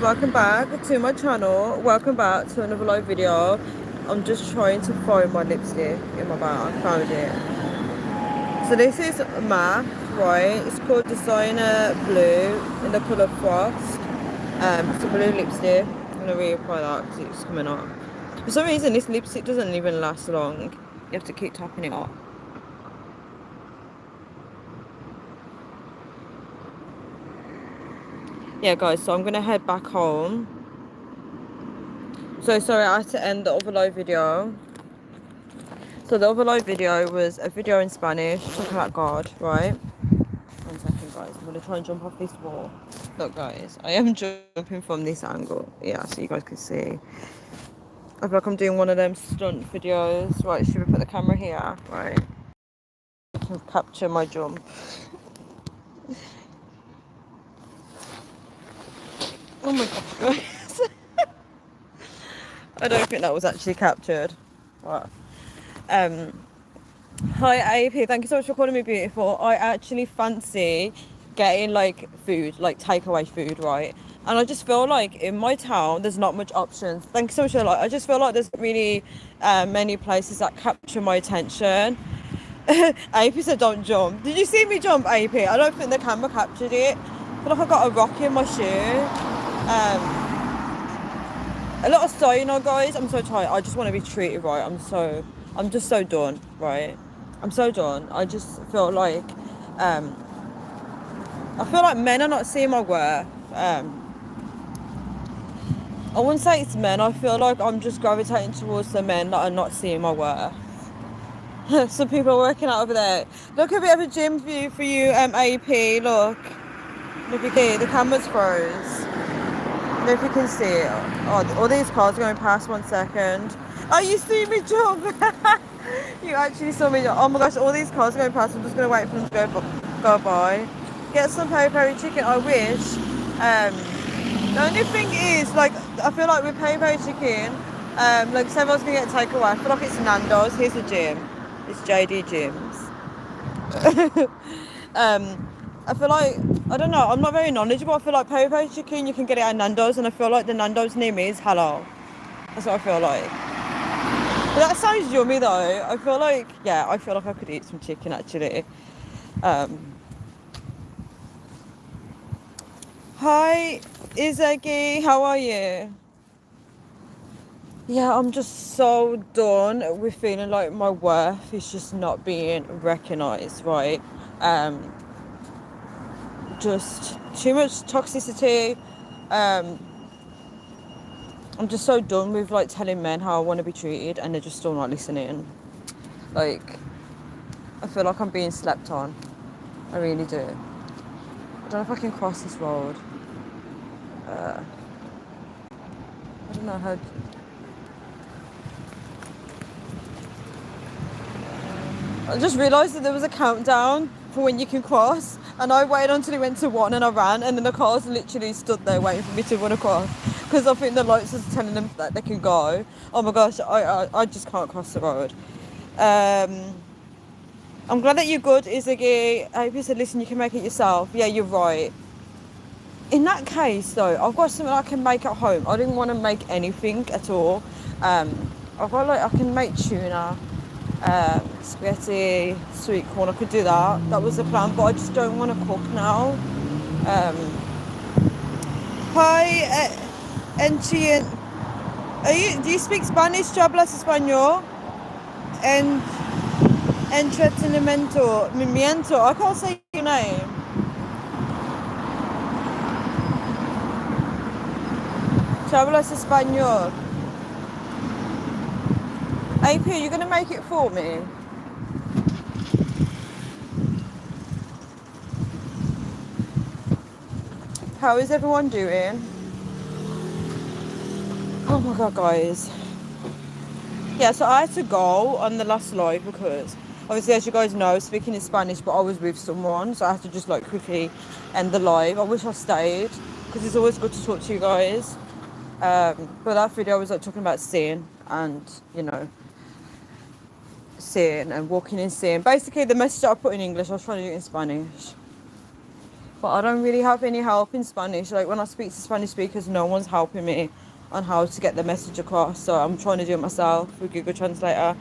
welcome back to my channel. Welcome back to another live video. I'm just trying to find my lipstick in my bag. I found it. So this is MAC, right? It's called Designer Blue in the colour Frost. It's a blue lipstick. I'm gonna reapply that because it's coming off. For some reason this lipstick doesn't even last long. You have to keep topping it up. Yeah guys, so I'm gonna head back home. So sorry, I had to end the other live video. So the other live video was a video in Spanish talking about God, right? 1 second guys, I'm gonna try and jump off this wall. Look guys, I am jumping from this angle. Yeah, so you guys can see. I feel like I'm doing one of them stunt videos. Right, should we put the camera here? Right. I can capture my jump. Oh my god, guys. I don't think that was actually captured. Right. Hi AP, thank you so much for calling me beautiful. I actually fancy getting like food, like takeaway food, right? And I just feel like in my town there's not much options. Thank you so much. I just feel like there's really many places that capture my attention. AP said don't jump. Did you see me jump, AP? I don't think the camera captured it. I feel like I got a rock in my shoe. A lot of saying, oh guys, I'm so tired. I just want to be treated right. I'm just so done, right? I'm so done. I just feel like, I feel like men are not seeing my worth. I wouldn't say it's men. I feel like I'm just gravitating towards the men that are not seeing my worth. Some people are working out over there. Look, a bit of a gym view for you, AP. Look, if you can, the camera's froze. If you can see it. Oh, all these cars are going past. 1 second. Oh, you see me jump. You actually saw me jump. Oh my gosh, all these cars are going past. I'm just going to wait for them to go by. Get some peri-peri chicken. I wish. The only thing is, like, I feel like with peri-peri chicken, like, say if I was going to get takeaway, I feel like it's Nando's. Here's the gym. It's JD Gyms. I feel like, I don't know, I'm not very knowledgeable. I feel like peri-peri chicken, you can get it at Nando's, and I feel like the Nando's near me is halal. That's what I feel like. But that sounds yummy though. I feel like, yeah, I feel like I could eat some chicken actually. Hi, Izagi, how are you? Yeah, I'm just so done with feeling like my worth is just not being recognised, right? Just too much toxicity. I'm just so done with like telling men how I want to be treated, and they're just still not listening. Like, I feel like I'm being slept on. I really do. I don't know if I can cross this road. I don't know how. I just realised that there was a countdown for when you can cross, and I waited until it went to 1 and I ran, and then the cars literally stood there waiting for me to run across because I think the lights was telling them that they can go. Oh my gosh, I just can't cross the road. I'm glad that you're good, Izzy. AP said, listen, you can make it yourself. Yeah, you're right. In that case, though, I've got something I can make at home. I didn't want to make anything at all. I've got like, I can make tuna, spaghetti, sweet corn. I could do that. That was the plan, but I just don't want to cook now. Hi, Enchien. Do you speak Spanish? ¿Tú hablas español? And entretenimiento, miento. I can't say your name. ¿Tú hablas español? AP, are you going to make it for me? How is everyone doing? Oh my god, guys. Yeah, so I had to go on the last live because obviously, as you guys know, speaking in Spanish, but I was with someone, so I had to just like quickly end the live. I wish I stayed because it's always good to talk to you guys. But that video was like talking about sin and, you know, sin and walking in sin. Basically, the message that I put in English, I was trying to do it in Spanish. But I don't really have any help in Spanish. Like when I speak to Spanish speakers, no one's helping me on how to get the message across. So I'm trying to do it myself with Google Translator.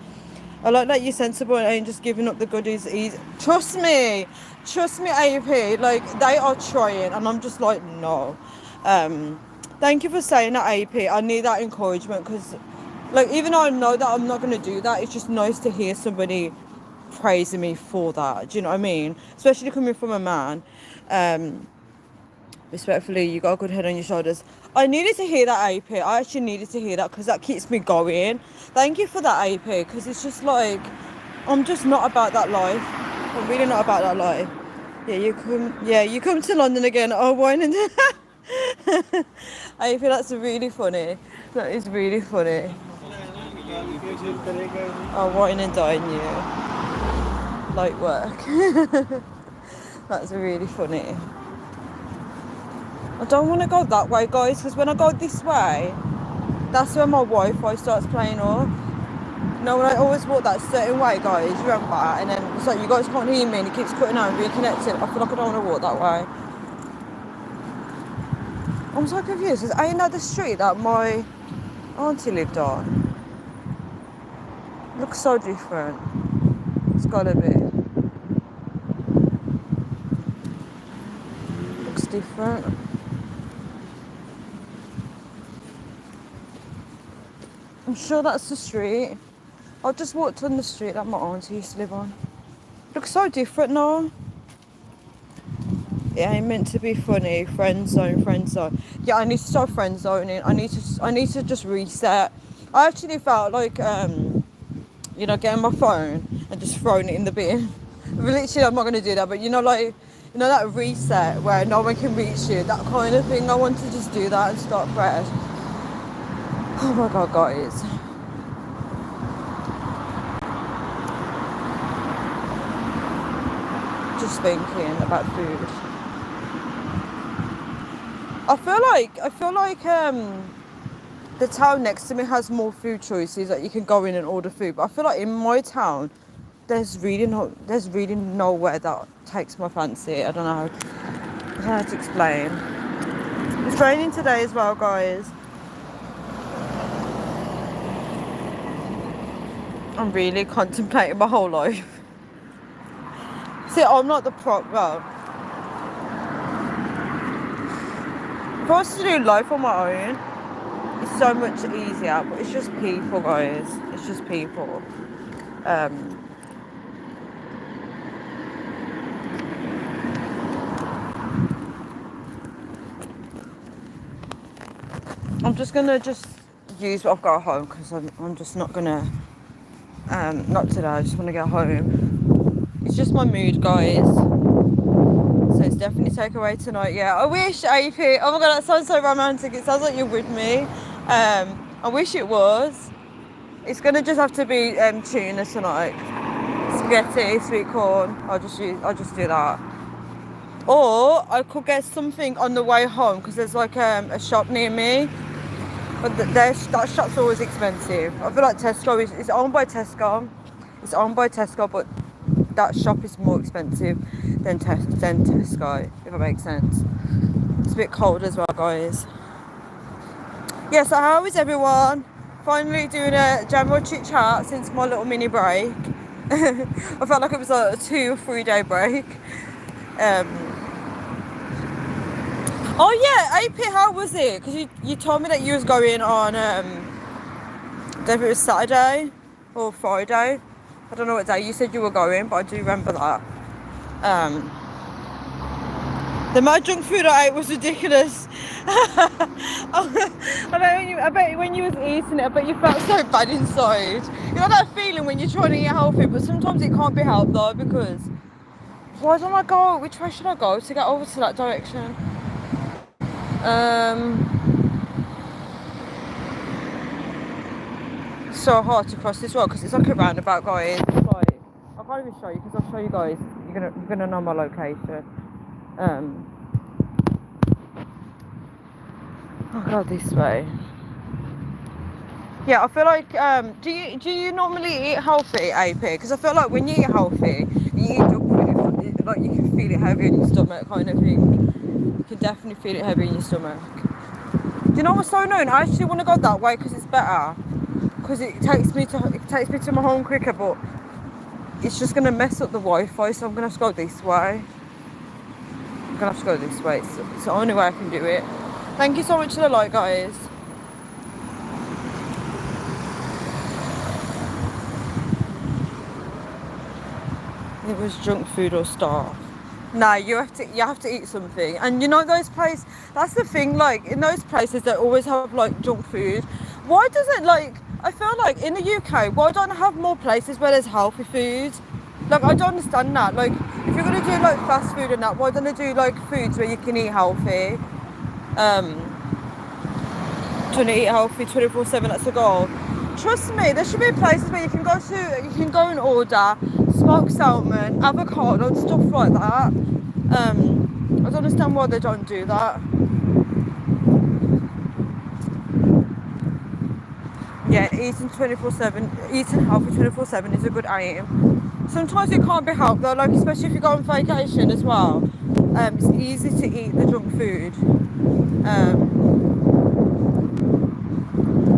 I like that you're sensible and ain't just giving up the goodies easy. Trust me, AP. Like they are trying, and I'm just like no. Thank you for saying that, AP. I need that encouragement because, like, even though I know that I'm not gonna do that, it's just nice to hear somebody praising me for that. Do you know what I mean? Especially coming from a man. Respectfully, you got a good head on your shoulders. I needed to hear that, AP. I actually needed to hear that because that keeps me going. Thank you for that, AP, because it's just like I'm just not about that life. I'm really not about that life. You come to London again. Oh, wine and AP, that's really funny. That is really funny. Oh, wine and dine you. Light work. That's really funny. I don't want to go that way, guys, because when I go this way, that's when my Wi-Fi starts playing off. You know, when I always walk that certain way, guys, remember? And then it's like you guys can't hear me and it keeps cutting out and reconnecting. I feel like I don't want to walk that way. I'm so confused, because ain't that the street that my auntie lived on? It looks so different. It's gotta be. It looks different. I'm sure that's the street. I just walked on the street that my auntie used to live on. It looks so different now. It ain't meant to be funny. Friend zone. Yeah, I need to start friend zoning. I need to just reset. I actually felt like getting my phone and just throwing it in the bin. Literally, I'm not gonna do that, but that reset where no one can reach you, that kind of thing. I want to just do that and start fresh. Oh my god, guys. Just thinking about food. I feel like the town next to me has more food choices that you can go in and order food. But I feel like in my town, there's really nowhere that takes my fancy. I don't know how to explain. It's raining today as well, guys. I'm really contemplating my whole life. See, I'm not the well, if I was to do life on my own, it's so much easier, but it's just people, guys. It's just people. I'm just gonna use what I've got at home because I'm just not gonna not today. I just want to get home. It's just my mood, guys. So it's definitely takeaway tonight. Yeah, I wish, AP. Oh my god, that sounds so romantic. It sounds like you're with me. I wish it was. It's gonna just have to be tuna tonight. Spaghetti, sweet corn. I'll just do that. Or I could get something on the way home because there's like a shop near me. But that shop's always expensive. I feel like Tesco is owned by Tesco. It's owned by Tesco, but that shop is more expensive than Tesco, if that makes sense. It's a bit cold as well, guys. Yeah, so how is everyone? Finally doing a general chit chat since my little mini break. I felt like it was like a 2 or 3 day break. Oh yeah, AP, how was it? Because you told me that you was going on, I don't know if it was Saturday or Friday. I don't know what day you said you were going, but I do remember that. The amount of junk food I ate was ridiculous. I bet when you was eating it, I bet you felt so bad inside. You know that feeling when you're trying to eat healthy, but sometimes it can't be helped though, because why don't I go? Which way should I go to get over to that direction? So hard to cross this road because it's like a roundabout, guys. Like, I can't even show you because I'll show you guys. You're gonna know my location. Oh god, this way. Yeah, I feel like do you normally eat healthy, AP? Because I feel like when you eat healthy, you eat junk food. like you can feel it heavy in your stomach kind of thing. You can definitely feel it heavy in your stomach. Do you know what's so annoying? I actually want to go that way because it's better. Because it takes me to my home quicker, but it's just gonna mess up the Wi-Fi, so I'm gonna have to go this way. I'm gonna have to go this way. It's the only way I can do it. Thank you so much for the like, guys. It was junk food or starve. No, you have to eat something. And you know those places, that's the thing, like in those places they always have like junk food. Why does it, like, I feel like in the UK, why don't I have more places where there's healthy food? Like, I don't understand that. Like, if you're gonna do like fast food and that, why don't they do like foods where you can eat healthy? Trying to eat healthy 24/7, that's the goal. Trust me, there should be places where you can go and order smoked salmon, avocado and stuff like that. I don't understand why they don't do that. Yeah, eating 24/7, eating healthy 24/7 is a good aim. Sometimes it can't be helped though, like especially if you go on vacation as well. It's easy to eat the junk food.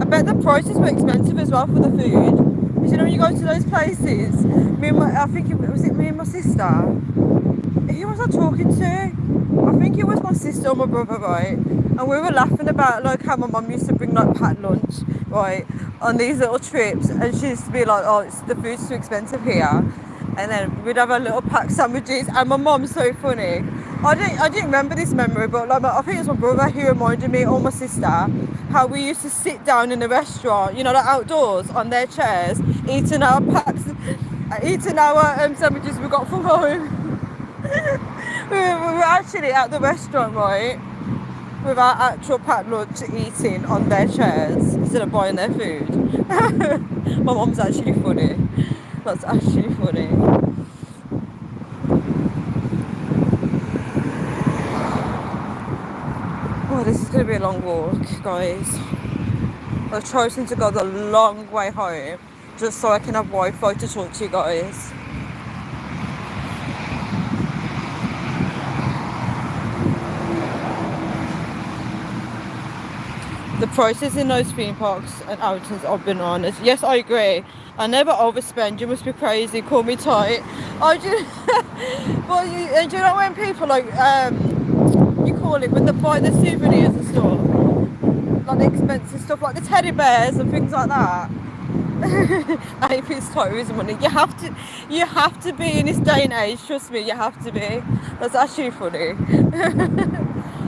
I bet the prices were expensive as well for the food. Because you know when you go to those places, I think was it me and my sister? Who was I talking to? I think it was my sister or my brother, right? And we were laughing about like how my mum used to bring like packed lunch, right, on these little trips, and she used to be like, "Oh, the food's too expensive here," and then we'd have our little packed sandwiches. And my mum's so funny. I didn't remember this memory, but like I think it was my brother who reminded me, or my sister, how we used to sit down in a restaurant, you know, like outdoors on their chairs, eating our sandwiches we got from home. we were actually at the restaurant, right, with our actual packed lunch eating on their chairs instead of buying their food. My mum's actually funny. That's actually funny. Oh, this is going to be a long walk, guys. I've chosen to go the long way home just so I can have Wi-Fi to talk to you guys. The prices in those theme parks and outings are bananas. Yes, I agree. I never overspend. You must be crazy. Call me tight. I just, well, do you know when people like you call it when they buy the souvenirs and stuff, like the expensive stuff, like the teddy bears and things like that. AP's tight with his money. You have to be in this day and age. Trust me, you have to be. That's actually funny.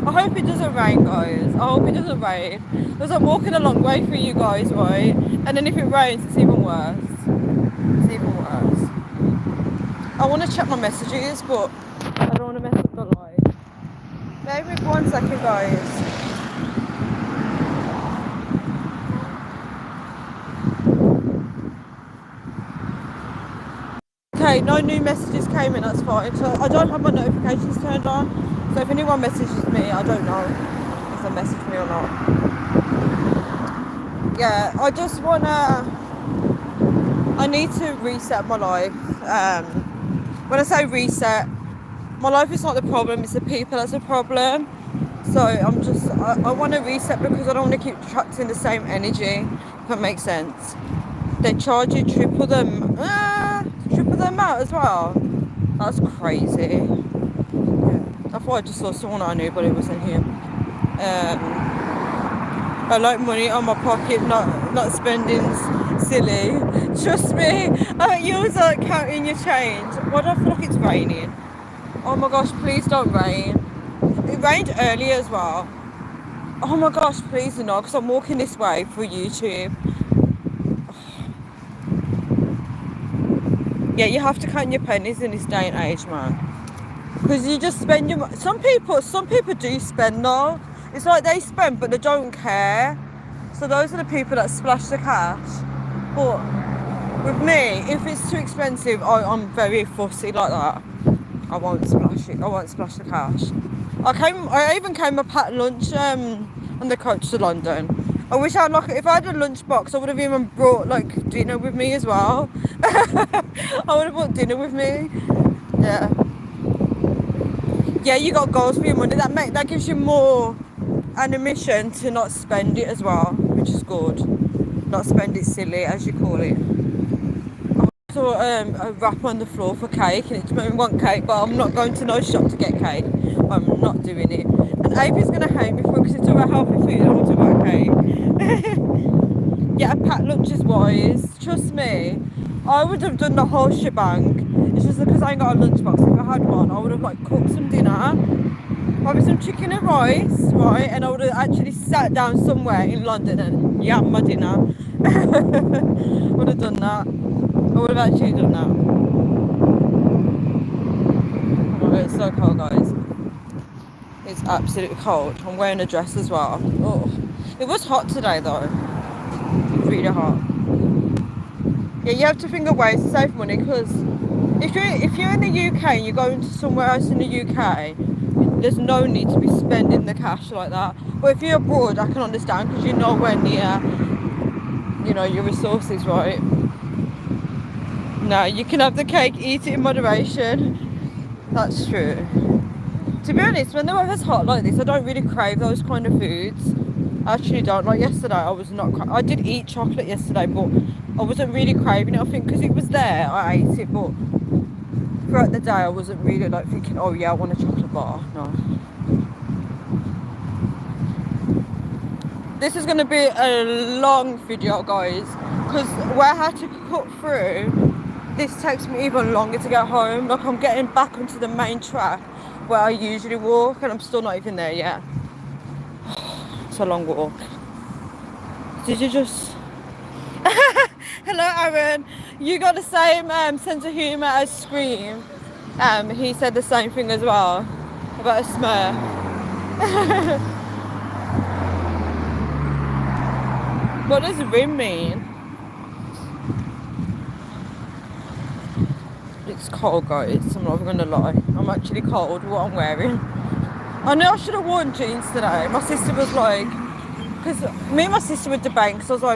I hope it doesn't rain, guys. I hope it doesn't rain. Because I'm walking a long way for you guys, right? And then if it rains, it's even worse. It's even worse. I want to check my messages, but I don't want to mess up the light. Maybe 1 second, guys. Okay, no new messages came in, that's fine. So I don't have my notifications turned on. So if anyone messages me, I don't know if they message me or not. Yeah, I need to reset my life. When I say reset, my life is not the problem, it's the people that's the problem. So I want to reset because I don't want to keep attracting the same energy, if that makes sense. They charge you triple the amount as well. That's crazy. I thought I just saw someone I knew, but it wasn't him. I like money on my pocket, not spending silly. Trust me. You was like counting your change. Why do I feel like it's raining? Oh my gosh, please don't rain. It rained earlier as well. Oh my gosh, please no, because I'm walking this way for YouTube. Yeah, you have to count your pennies in this day and age, man. Because you just spend your money. Some people do spend though. It's like they spend but they don't care. So those are the people that splash the cash. But with me, if it's too expensive, I'm very fussy like that. I won't splash it. I won't splash the cash. I even came a packed lunch on the coach to London. I wish I had if I had a lunch box, I would have even brought like dinner with me as well. I would have brought dinner with me. Yeah. Yeah, you got goals for your money. That gives you more animation to not spend it as well, which is good. Not spend it silly, as you call it. So a wrap on the floor for cake, and it's made me want cake, but I'm not going to no shop to get cake. I'm not doing it. And April's gonna hate me for it because it's all about healthy food. I want to buy cake. Yeah, a packed lunch is wise. Trust me, I would have done the whole shebang. It's just because I ain't got a lunchbox. If I had one, I would have like cooked some dinner, probably some chicken and rice, right? And I would have actually sat down somewhere in London and yam my dinner. Would have done that. I would have actually done that. Oh, it's so cold, guys. It's absolutely cold. I'm wearing a dress as well. Oh, it was hot today though. Really hot. Yeah, you have to think of ways to save money because if you're in the UK and you're going to somewhere else in the UK, there's no need to be spending the cash like that. But if you're abroad, I can understand because you're nowhere near, your resources, right? No, you can have the cake, eat it in moderation. That's true. To be honest, when the weather's hot like this, I don't really crave those kind of foods. I actually don't. Like yesterday, I was not. I did eat chocolate yesterday, but I wasn't really craving it. I think because it was there, I ate it. But throughout the day, I wasn't really like thinking, oh yeah, I want a chocolate bar. No. This is going to be a long video, guys, because where I had to cut through, this takes me even longer to get home. Like I'm getting back onto the main track where I usually walk, and I'm still not even there yet. It's a long walk. Did you just... Hello, Aaron. You got the same sense of humour as Scream. He said the same thing as well about a smurf. What does rim mean? It's cold, guys. I'm not even gonna lie. I'm actually cold. What I'm wearing. I know I should have worn jeans today. My sister was like, because me and my sister were debating. Because I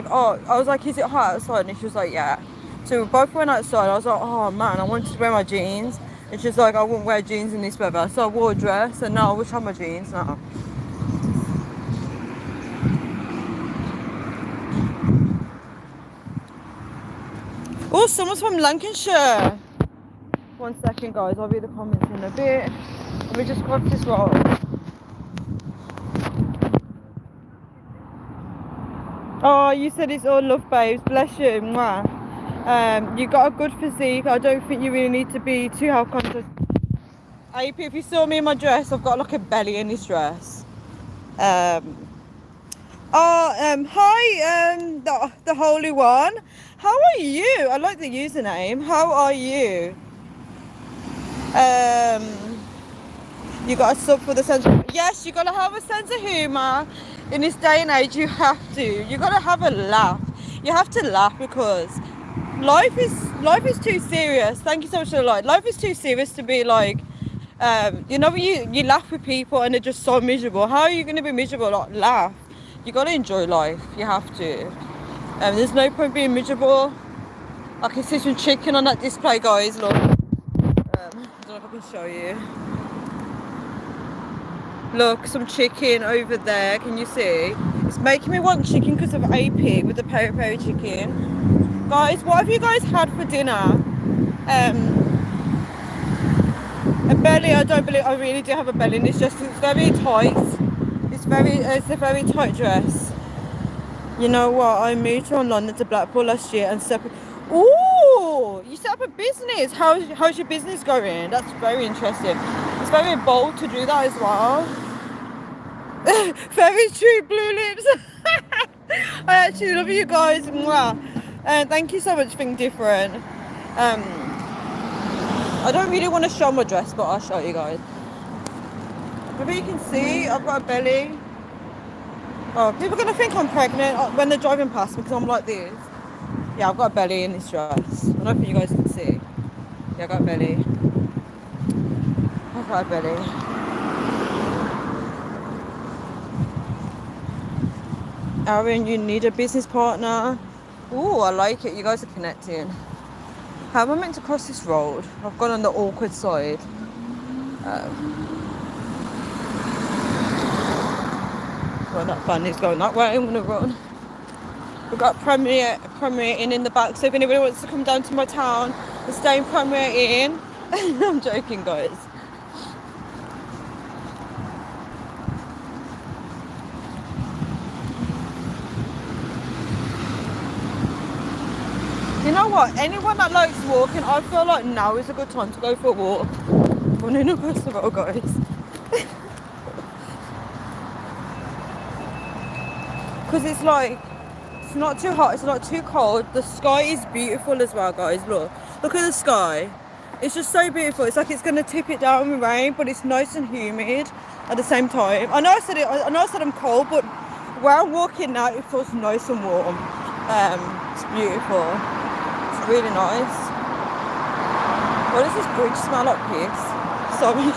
was like, is it hot outside? And she was like, yeah. So we both went outside. I was like, oh man, I wanted to wear my jeans. And she's like, I wouldn't wear jeans in this weather. So I wore a dress, and now I wish I had my jeans now. Oh, someone's from Lancashire. 1 second, guys. I'll read the comments in a bit. Let me just cross this road. Oh, you said it's all love, babes. Bless you. Mwah. You got a good physique. I don't think you really need to be too health conscious. AP, if you saw me in my dress, I've got like a belly in this dress. Hi, the Holy One. How are you? I like the username. How are you? You got a sub for the sense of... Yes, you gotta have a sense of humour. In this day and age, you have to. You gotta have a laugh. You have to laugh because life is too serious. Thank you so much for the light. Life is too serious to be like, when you laugh with people and they're just so miserable. How are you gonna be miserable? Like, laugh. You gotta enjoy life. You have to. There's no point being miserable. I can see some chicken on that display, guys. Look. I don't know if I can show you. Look, some chicken over there. Can you see? It's making me want chicken because of AP with the peri-peri chicken. Guys, what have you guys had for dinner? A belly. I don't believe I really do have a belly, and it's very tight. It's a very tight dress. You know what? I moved from London to Blackpool last year and set up. Ooh, you set up a business. How's your business going? That's very interesting. It's very bold to do that as well. Very true, Blue Lips. I actually love you guys. Thank you so much for being different. I don't really want to show my dress, but I'll show you guys. Maybe you can see I've got a belly. Oh, people are going to think I'm pregnant when they're driving past me because I'm like this. Yeah, I've got a belly in this dress. I don't think you guys can see. Yeah, I got a belly. I've got a belly. Aaron, you need a business partner. Ooh, I like it. You guys are connecting. How am I meant to cross this road? I've gone on the awkward side. Well, that family's going that way. I'm gonna run. We've got Premier Inn in the back, so if anybody wants to come down to my town and stay in Premier Inn, I'm joking, guys. You know what? Anyone that likes walking, I feel like now is a good time to go for a walk. Running across the road, guys. Because it's like, it's not too hot, it's not too cold. The sky is beautiful as well, guys. Look at the sky. It's just so beautiful. It's like it's going to tip it down with rain, but it's nice and humid at the same time. I know I said I'm cold, but where I'm walking now, it feels nice and warm. It's beautiful. It's really nice. What does this bridge smell like? Piss. Sorry.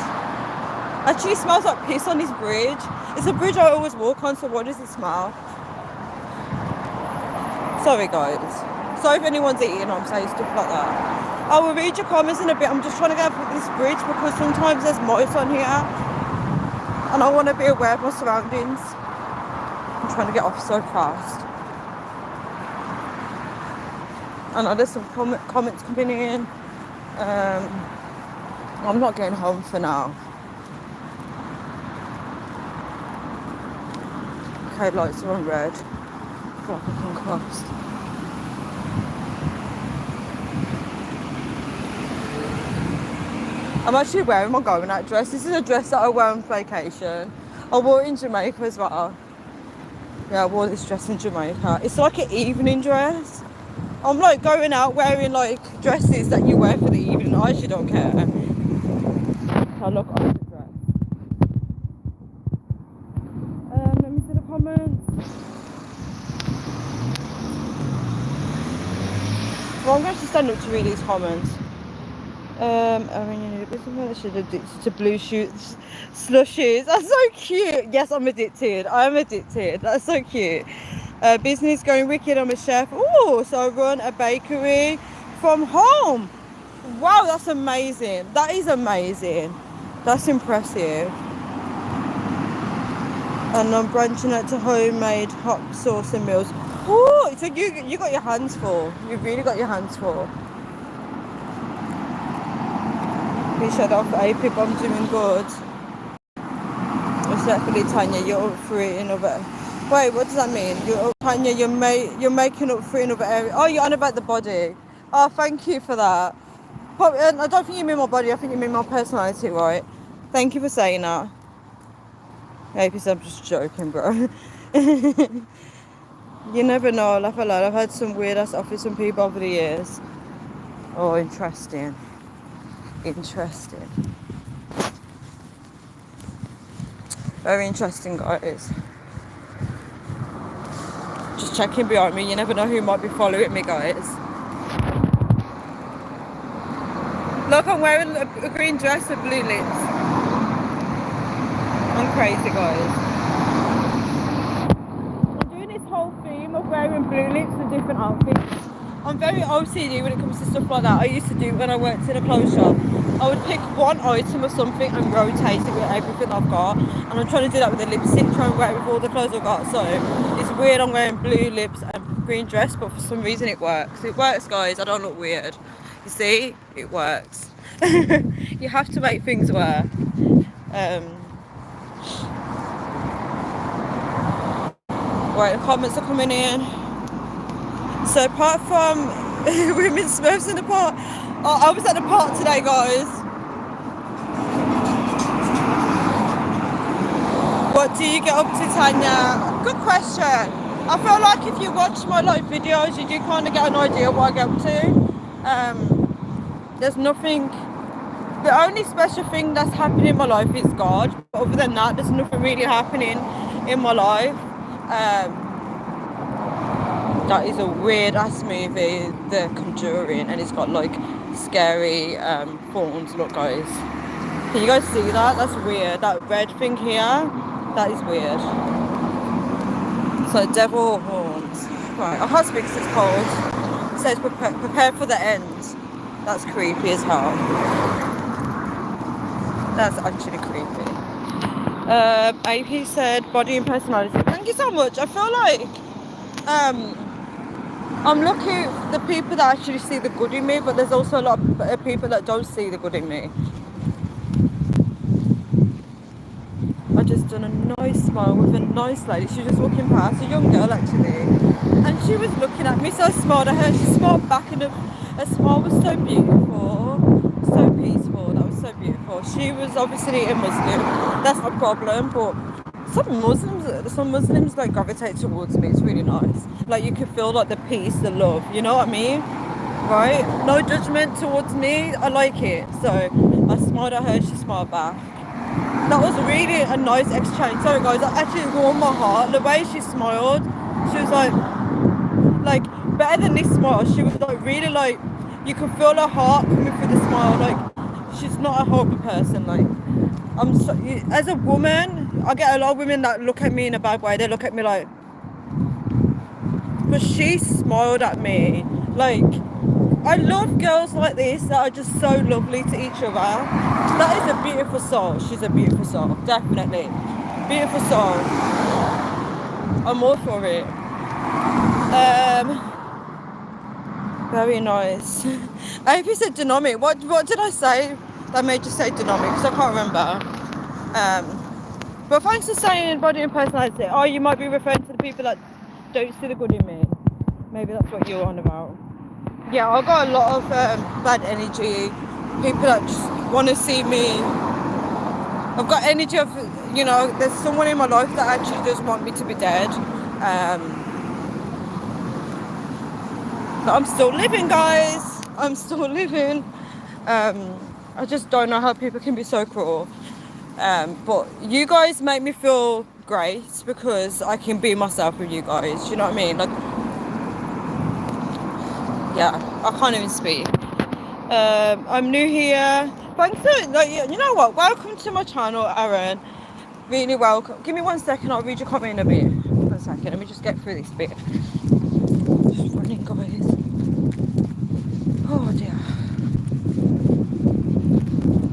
Actually, it smells like piss on this bridge. It's a bridge I always walk on, so what does it smell? Sorry, guys. Sorry if anyone's eating, I'm saying stuff like that. I will read your comments in a bit. I'm just trying to get up this bridge because sometimes there's mice on here and I want to be aware of my surroundings. I'm trying to get off so fast. I know there's some comments coming in. I'm not getting home for now. Okay, lights are on red. I feel like I can cross. I'm actually wearing my going out dress. This is a dress that I wear on vacation. I wore it in Jamaica as well. Yeah, I wore this dress in Jamaica. It's like an evening dress. I'm like going out wearing like dresses that you wear for the evening. I actually don't care. So look at the dress. Let me see the comments. Well, I'm going to stand up to read these comments. I mean, you know, I should have addicted to blue shoots, slushies. That's so cute. Yes, I'm addicted. I'm addicted. That's so cute. Business going wicked. I'm a chef. Oh, so I run a bakery from home. Wow, that's amazing. That is amazing. That's impressive. And I'm branching out to homemade hot sauce and meals. Oh, so you got your hands full. You've really got your hands full. Shut off AP, I'm doing good. Definitely, Tanya, you're up for it in other. Wait, what does that mean? Tanya, you're making up for it in other areas. Oh, you're on about the body. Oh, thank you for that. I don't think you mean my body. I think you mean my personality, right? Thank you for saying that. AP, I'm just joking, bro. You never know. Laugh a lot. I've had some weird ass offers from people over the years. Oh, interesting. Interesting. Very interesting, guys. Just checking behind me. You never know who might be following me, guys. Look, I'm wearing a green dress with blue lips. I'm crazy, guys. I'm doing this whole theme of wearing blue lips and different outfits. I'm very OCD when it comes to stuff like that. I used to do when I worked in a clothes shop. I would pick one item or something and rotate it with everything I've got. And I'm trying to do that with the lipstick, trying to wear it with all the clothes I've got. So it's weird I'm wearing blue lips and green dress, but for some reason it works. It works, guys. I don't look weird. You see? It works. You have to make things work. Right, the comments are coming in. So apart from women smurfs in the park, I was at the park today, guys. What do you get up to, Tanya? Good question. I feel like if you watch my like videos, you do kind of get an idea of what I get up to. There's nothing. The only special thing that's happening in my life is God. But other than that, there's nothing really happening in my life. That is a weird ass movie, The Conjuring, and it's got like scary phones. Look, guys, can you guys see that? That's weird. That red thing here, that is weird. So devil horns. Right, I can't speak because it's cold. It says prepare for the end. That's creepy as hell. That's actually creepy. AP said body and personality. Thank you so much. I feel like um, I'm lucky the people that actually see the good in me, but there's also a lot of people that don't see the good in me. I just done a nice smile with a nice lady. She was just walking past, a young girl actually, and she was looking at me. So I smiled at her. She smiled back, and her smile was so beautiful, so peaceful. That was so beautiful. She was obviously a Muslim. That's my problem, but some Muslims like gravitate towards me. It's really nice. Like you can feel like the peace, the love. You know what I mean? Right? No judgment towards me. I like it. So I smiled at her. She smiled back. That was really a nice exchange. Sorry guys, that actually warmed my heart. The way she smiled, she was like better than this smile. She was like really like, you can feel her heart coming through the smile. Like she's not a horrible person. Like as a woman, I get a lot of women that look at me in a bad way. They look at me like, but she smiled at me. Like I love girls like this that are just so lovely to each other. That is a beautiful soul. She's a beautiful soul, definitely. Beautiful soul. I'm all for it. Very nice. I hope you said dynamic. What did I say that made you say dynamic? Because I can't remember. But thanks for saying body and personality. Oh, you might be referring to the people that don't see the good in me. Maybe that's what you're on about. Yeah, I got a lot of bad energy. People that just want to see me. I've got energy of, there's someone in my life that actually does want me to be dead. But I'm still living, guys. I'm still living. I just don't know how people can be so cruel. But you guys make me feel great because I can be myself with you guys. You know what I mean? Like, yeah, I can't even speak. I'm new here. Thanks for, like, you know what? Welcome to my channel, Aaron. Really welcome. Give me 1 second. I'll read your comment in a bit. 1 second. Let me just get through this bit. Just running, guys. Oh dear.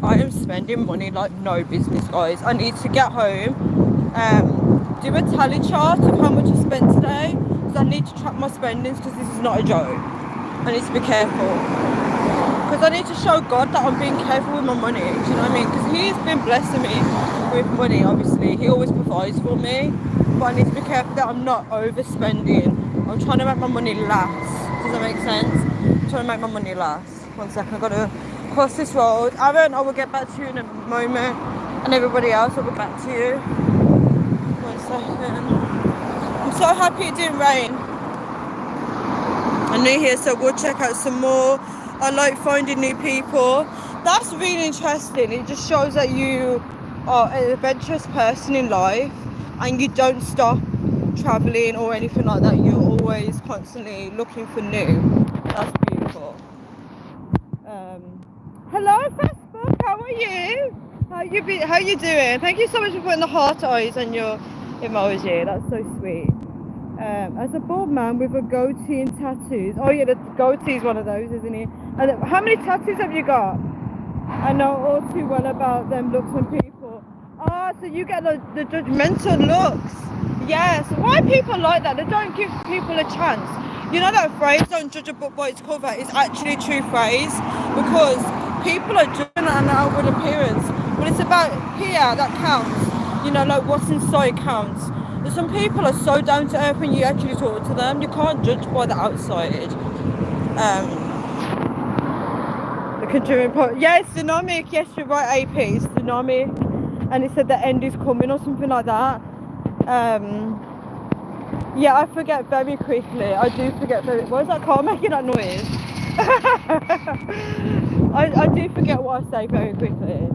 I am spending money like no business, guys. I need to get home, do a tally chart of how much I spent today, because I need to track my spendings, because this is not a joke. I need to be careful, because I need to show God that I'm being careful with my money. Do you know what I mean? Because He's been blessing me with money, obviously. He always provides for me, but I need to be careful that I'm not overspending. I'm trying to make my money last. Does that make sense? I'm trying to make my money last. 1 second, I've got to cross this road. Aaron, I will get back to you in a moment, and everybody else, I'll get back to you. 1 second. I'm so happy it didn't rain. I'm new here, so we'll check out some more. I like finding new people. That's really interesting. It just shows that you are an adventurous person in life, and you don't stop traveling or anything like that. You're always constantly looking for new. That's beautiful. Hello Facebook, how are you? How you doing? Thank you so much for putting the heart eyes on your emoji. That's so sweet. As a bald man with a goatee and tattoos. Oh yeah, the goatee is one of those, isn't it? And how many tattoos have you got? I know all too well about them looks on people. Ah, so you get the judgmental looks. Yes. Why people like that? They don't give people a chance. You know that phrase, don't judge a book by its cover, is actually a true phrase, because people are judging an outward appearance, but it's about here that counts. You know, like what's inside counts. But some people are so down to earth when you actually talk to them. You can't judge by the outside. The Conjuring part. Yeah, it's dynamic. Yes, you're right, AP. It's dynamic, and it said the end is coming or something like that. Yeah, I forget very quickly. I do forget very. Why is that car making that noise? I do forget what I say very quickly.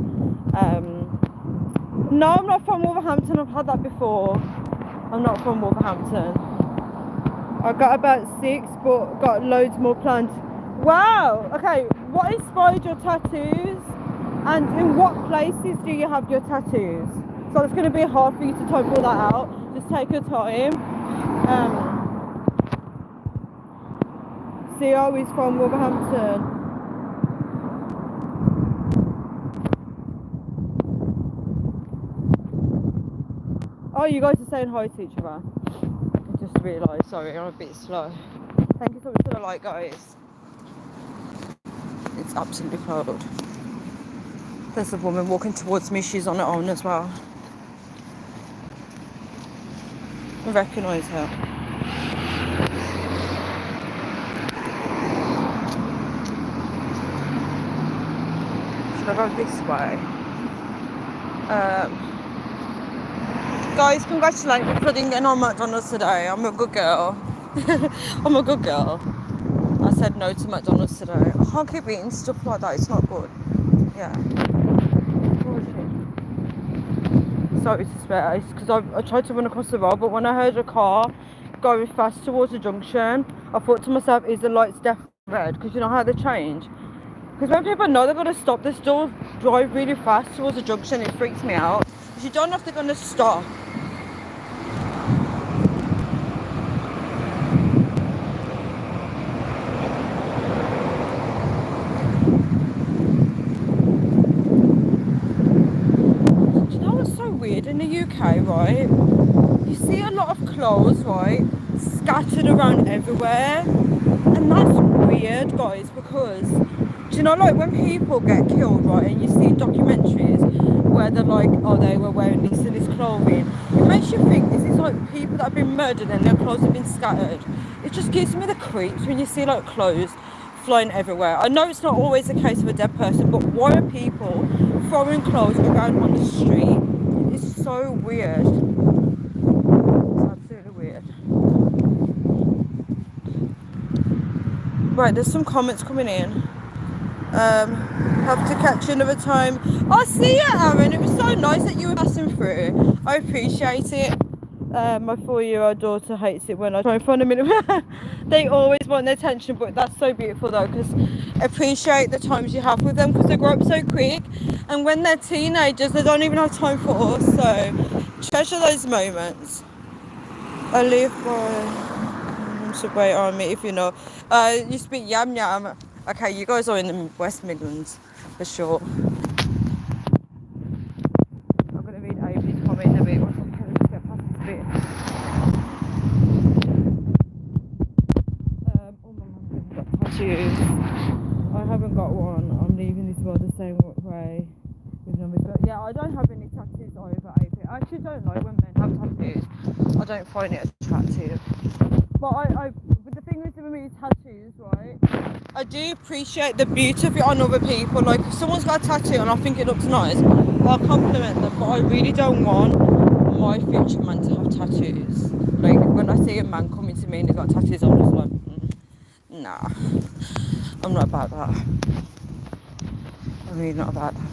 No, I'm not from Wolverhampton. I've had that before. I'm not from Wolverhampton. I got about 6, but got loads more planned. Wow. Okay. What inspired your tattoos? And in what places do you have your tattoos? So it's going to be hard for you to type all that out. Just take your time. CEO is from Wolverhampton. Oh, you guys are saying hi to each other. I just realised, sorry, I'm a bit slow. Thank you so much for the light, guys. It's absolutely cold. There's a woman walking towards me, she's on her own as well. I recognise her. Should I go this way? Guys, congratulations for getting on McDonald's today. I'm a good girl. I'm a good girl. I said no to McDonald's today. I can't keep eating stuff like that, it's not good. Yeah. Sorry to spare, because I tried to run across the road, but when I heard a car going fast towards the junction, I thought to myself, is the lights definitely red? Because you know how they change. Because when people know they're going to stop, they still drive really fast towards the junction. It freaks me out. Because you don't know if they're going to stop. Do you know what's so weird in the UK, right? You see a lot of clothes, right, scattered around everywhere. And that's weird, guys, because do you know, like when people get killed, right, and you see documentaries where they're like, oh, they were wearing this and this clothing, it makes you think this is like people that have been murdered and their clothes have been scattered. It just gives me the creeps when you see like clothes flying everywhere. I know it's not always the case with a dead person, but why are people throwing clothes around on the street? It's so weird. It's absolutely weird. Right, there's some comments coming in. Have to catch you another time. I'll see you, Aaron. It was so nice that you were passing through. I appreciate it. My 4-year-old daughter hates it when I try and find a minute. They always want their attention, but that's so beautiful though, because I appreciate the times you have with them, because they grow up so quick, and when they're teenagers they don't even have time for us, so treasure those moments. I live by Subway Army, if you know. You speak Yam Yam. Okay, you guys are in the West Midlands for sure. I'm gonna read Amy's comment in a bit. Once I can just get past this bit. Oh my mum got tattoos. I haven't got one. I'm leaving this world the same way. But yeah, I don't have any tattoos either, AP. I actually don't like when men have tattoos. I don't find it attractive. But but the thing with me tattoos, right? I do appreciate the beauty of it on other people. Like if someone's got a tattoo and I think it looks nice, I'll compliment them. But I really don't want my future man to have tattoos. Like when I see a man coming to me and he's got tattoos, I'm just like, nah, I'm not about that. I'm really not about that.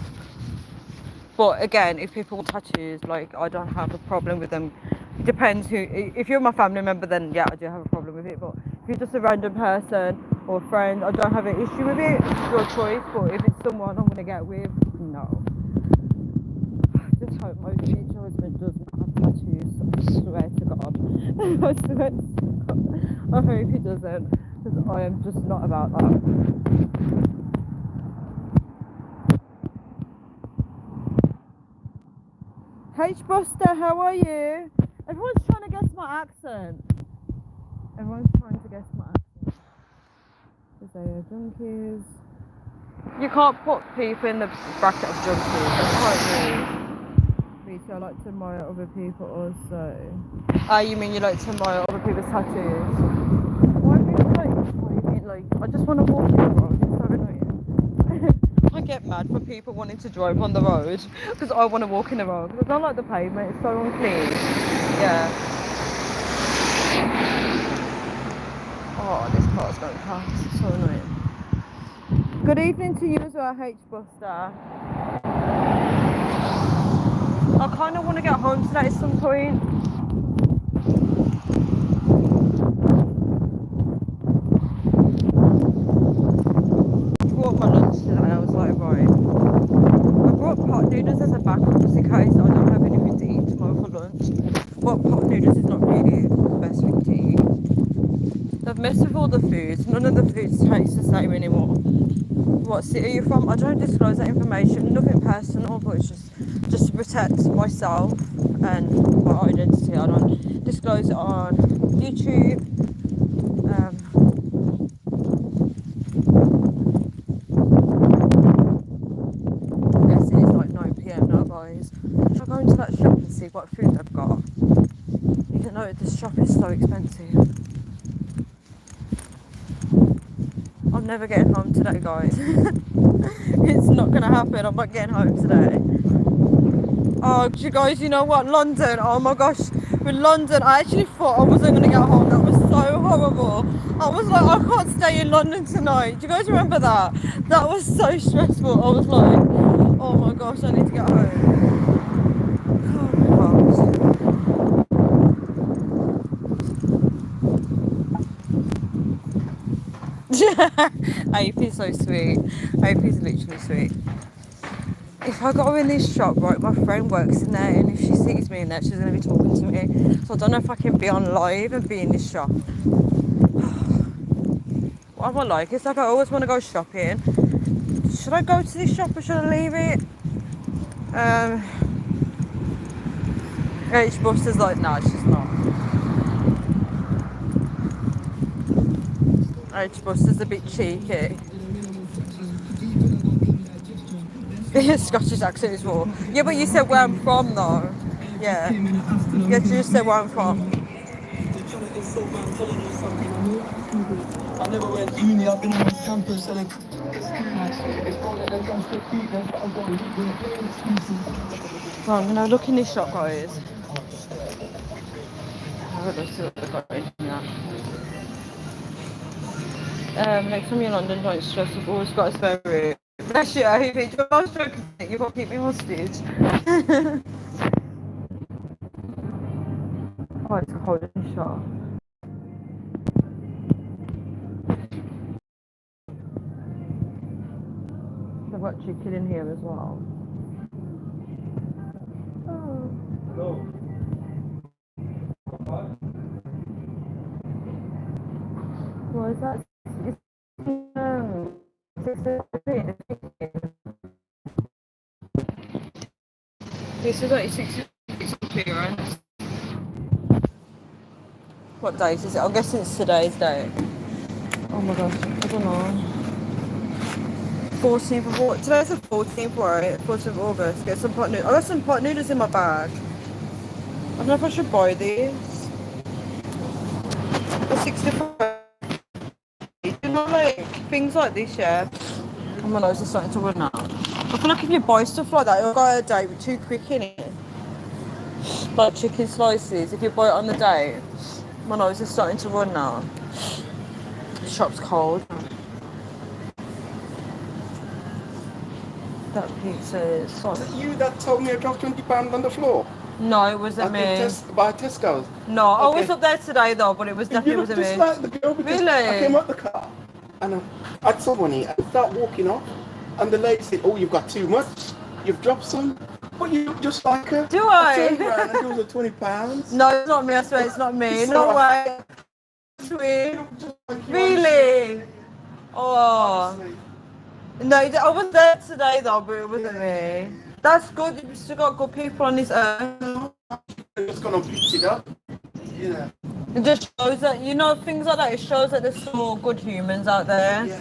But again, if people want tattoos, like I don't have a problem with them. It depends who. If you're my family member, then yeah, I do have a problem with it. But if you're just a random person or a friend, I don't have an issue with it. It's your choice. But if it's someone I'm gonna get with, no. I just hope my future husband doesn't have tattoos. I swear to God. I swear to God. I hope he doesn't, because I am just not about that. H-Buster, how are you? Everyone's trying to guess my accent. Everyone's trying to guess my accent. Because they are junkies. You can't put people in the bracket of junkies. That's quite rude. Me too, I like to admire other people also. You mean you like to admire other people's tattoos? Why do you like, I just want to walk in the road. It's so annoying. I get mad for people wanting to drive on the road because I want to walk in the road, because I don't like the pavement, it's so unclean. Yeah. Oh, this car's going past, it's so annoying. Good evening to you as well, H-Buster. I kind of want to get home today at some point. I brought my lunch today, I was like, right. I brought pot noodles as a backup just in case I don't have anything to eat tomorrow for lunch. But pot noodles is not really the best thing to eat. They've messed with all the foods. None of the foods taste the same anymore. What city are you from? I don't disclose that information. Nothing personal, but it's just to protect myself and my identity. I don't disclose it on YouTube. I'm guessing it's like 9 p.m. now, guys. Should I go into that shop and see what food they've got? Even though this shop is so expensive. I'm never getting home today, guys. It's not gonna happen. I'm not getting home today. Oh, you guys, you know what? London. Oh my gosh. With London, I actually thought I wasn't gonna get home. That was so horrible. I was like, I can't stay in London tonight. Do you guys remember that? That was so stressful. I was like, oh my gosh, I need to get home. Oh my gosh. AP's so sweet. AP's literally sweet. If I go in this shop, right, my friend works in there, and if she sees me in there, she's going to be talking to me. So I don't know if I can be on live and be in this shop. What am I like? It's like I always want to go shopping. Should I go to this shop or should I leave it? H Buster's like, nah, she's not. H Buster's a bit cheeky. Scottish accent as well. Yeah, but you said where I'm from though. Yeah. Yeah, you just said where I'm from. I never went to uni, I've been on campus and well, I'm gonna look in this shop, guys. Have a look see what they've got in here. Next time you're in London, don't stress, I've always got a spare room. Bless you, I think you're not joking. You've got to keep me hostage. Oh, it's a holding shop. They've got chicken in here as well. Oh. What is that? This is like 60 right? What date is it? I'm guessing it's today's date. Oh my gosh, I don't know. 14th of August. Today's the 14th, right? 14th of August. Get some pot noodles. I got some pot noodles in my bag. I don't know if I should buy these. They're 65. You know, like things like this, yeah. Oh my nose is starting to run now. I feel like if you buy stuff like that, you'll go a day with too quick in it. Like chicken slices, if you buy it on the day. My nose is starting to run now. The shop's cold. That pizza is solid. Was it you that told me I dropped £20 on the floor? No, it wasn't me. By Tesco's? No, I was up there today though, but it was definitely wasn't me. You look just like the girl because Really? I came out the car and I had some money and I started walking off and the lady said, oh, you've got too much. You've dropped some. But you look just like her. Do I? I turned around and it was £20. No, it's not me, I swear it's not me. No way. Sweet. Like Really? Oh. No, I was there today though, but it wasn't me. That's good. You've still got good people on this earth. I'm just gonna pick it up. Yeah. It just shows that, you know, things like that. It shows that there's some more good humans out there. Yeah,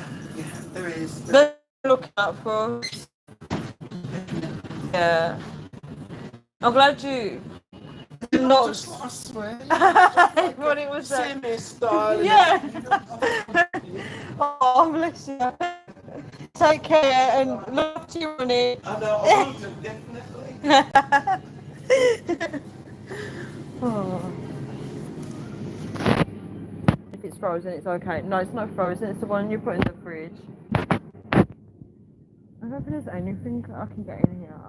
there is. They're looking out for us. Yeah. I'm glad you. Not. I swear. What it was. Same hairstyle. Yeah. Oh, bless you. Take care and love to you, Ronnie. I know, I want to, definitely. Oh. If it's frozen, it's okay. No, it's not frozen. It's the one you put in the fridge. I don't know if there's anything I can get in here.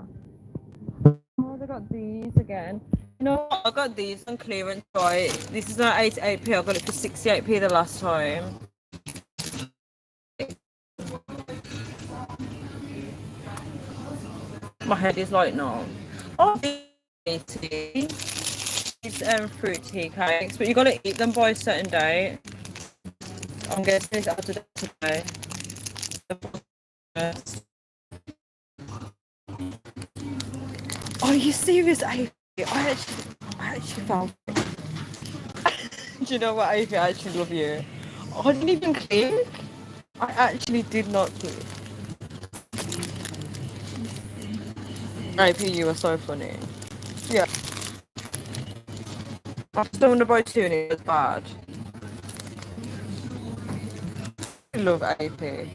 Oh, they got these again. You know what? I got these on clearance, right? This is not 88p. I got it for 68p the last time. My head is like, no. Oh, tea. These fruit tea cakes, but you got to eat them by a certain date. I'm guessing it's after today. Are you serious? I actually felt. Do you know what, AP? I actually love you. I didn't even click. I actually did not click. AP, you were so funny. Yeah. I still want to buy two and it was bad. I love AP.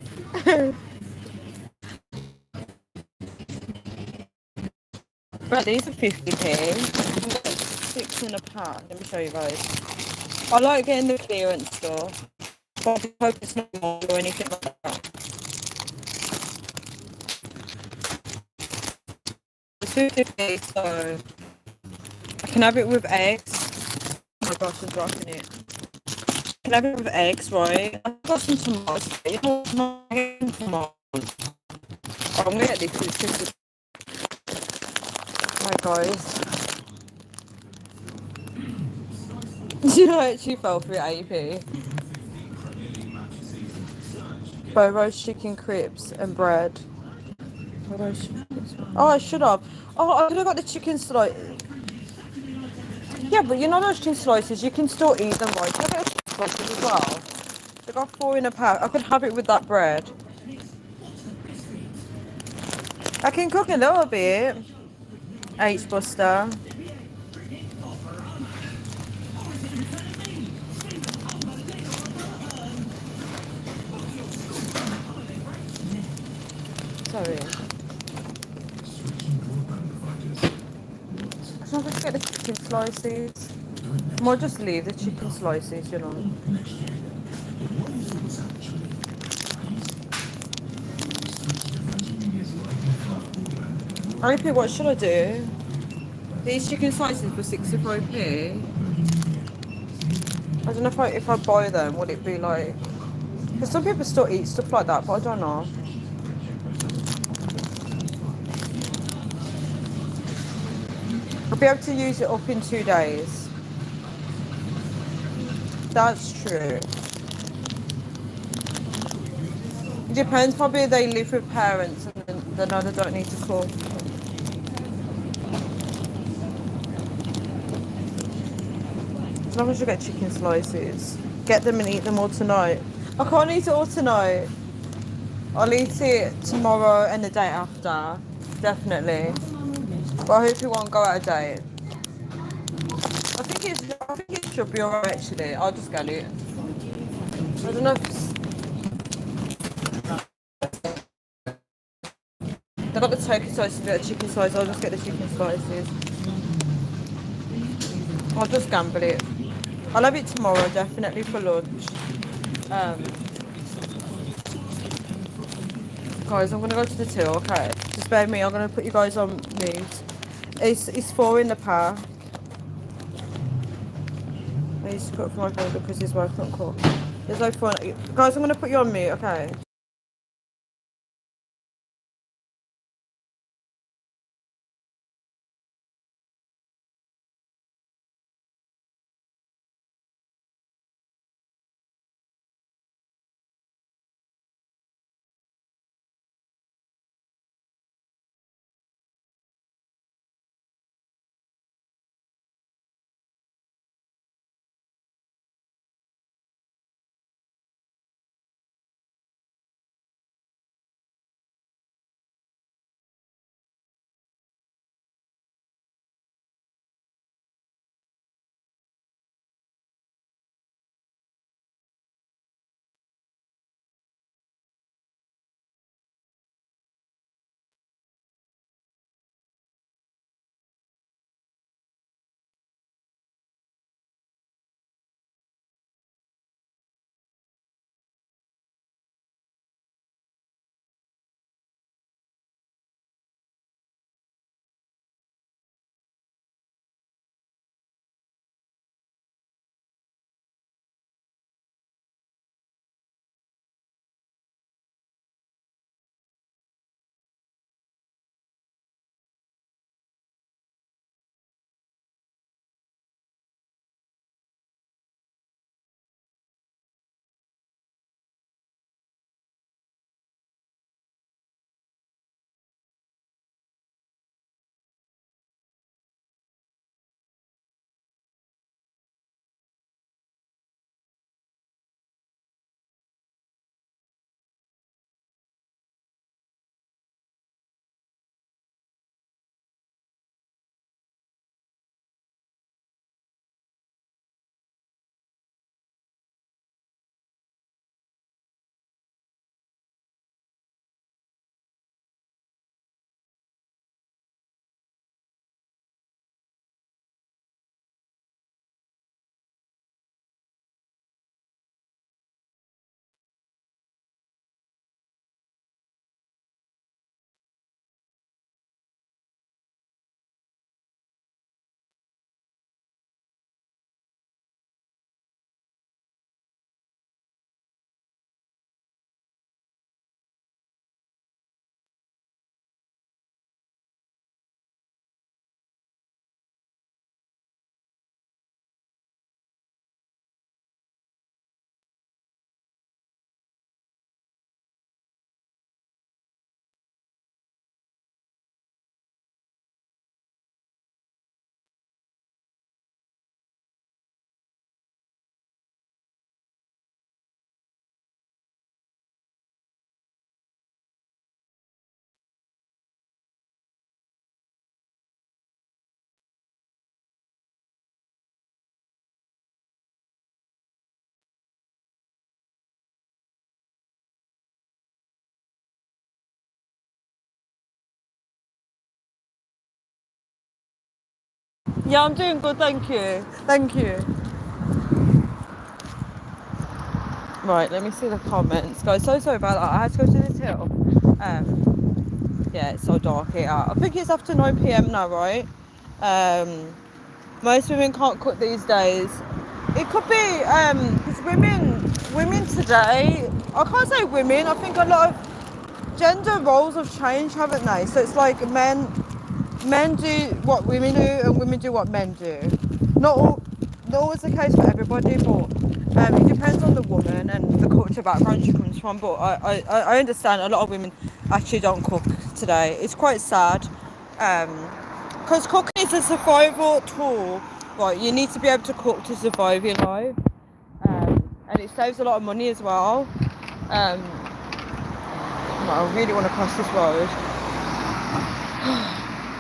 But these are 50p. You can get 6 in a pack. Let me show you guys. I like getting the clearance stuff. But I hope it's not more or anything like that. It's 50p, so I can have it with eggs. Oh my gosh, I'm dropping it. I can have it with eggs, right? I've got some tomatoes. You know what? I'm getting tomatoes. Oh, I'm gonna get this. It's just. Oh my guys. You know, I actually fell for it, AP. Bow roast chicken crisps and bread. Bow roast chicken crisps. Oh, I should have. Oh, I could have got the chicken slice. Yeah, but you know those chicken slices, you can still eat them, right? Can I get a chicken slices as well? They got 4 in a pack. I could have it with that bread. I can cook a little bit. H Buster. Sorry. I don't forget the chicken slices. I might just leave the chicken slices, you know. I what should I do? These chicken slices for 65p. I don't know if I buy them, would it be like? Because some people still eat stuff like that, but I don't know. I'll be able to use it up in 2 days. That's true. It depends. Probably they live with parents and then they know they don't need to cook. As long as you get chicken slices, get them and eat them all tonight. I can't eat it all tonight. I'll eat it tomorrow and the day after, definitely. But I hope it won't go out of date. I think it should be alright actually. I'll just get it. I don't know if they got the turkey slices, the chicken slices. I'll just get the chicken slices. I'll just gamble it. I'll have it tomorrow, definitely for lunch. Um, guys, I'm gonna go to the till. Okay, just bear with me. I'm gonna put you guys on mute. It's 4 in the pack. I used to cook for my friend because his wife can't cook. There's no fun. Guys, I'm gonna put you on mute. Okay. Yeah, I'm doing good, thank you. Thank you. Right, let me see the comments. Guys, so sorry about that. I had to go to this hill. Yeah, it's so dark here. I think it's after 9 p.m. now, right? Um, most women can't cook these days. It could be because women today. I can't say women. I think a lot of gender roles have changed, haven't they? So it's like men do what women do and women do what men do. Not all, not always the case for everybody, but it depends on the woman and the culture background she comes from. But I understand a lot of women actually don't cook today. It's quite sad. Because cooking is a survival tool. Right, you need to be able to cook to survive your life. And it saves a lot of money as well. Um, well, I really want to cross this road.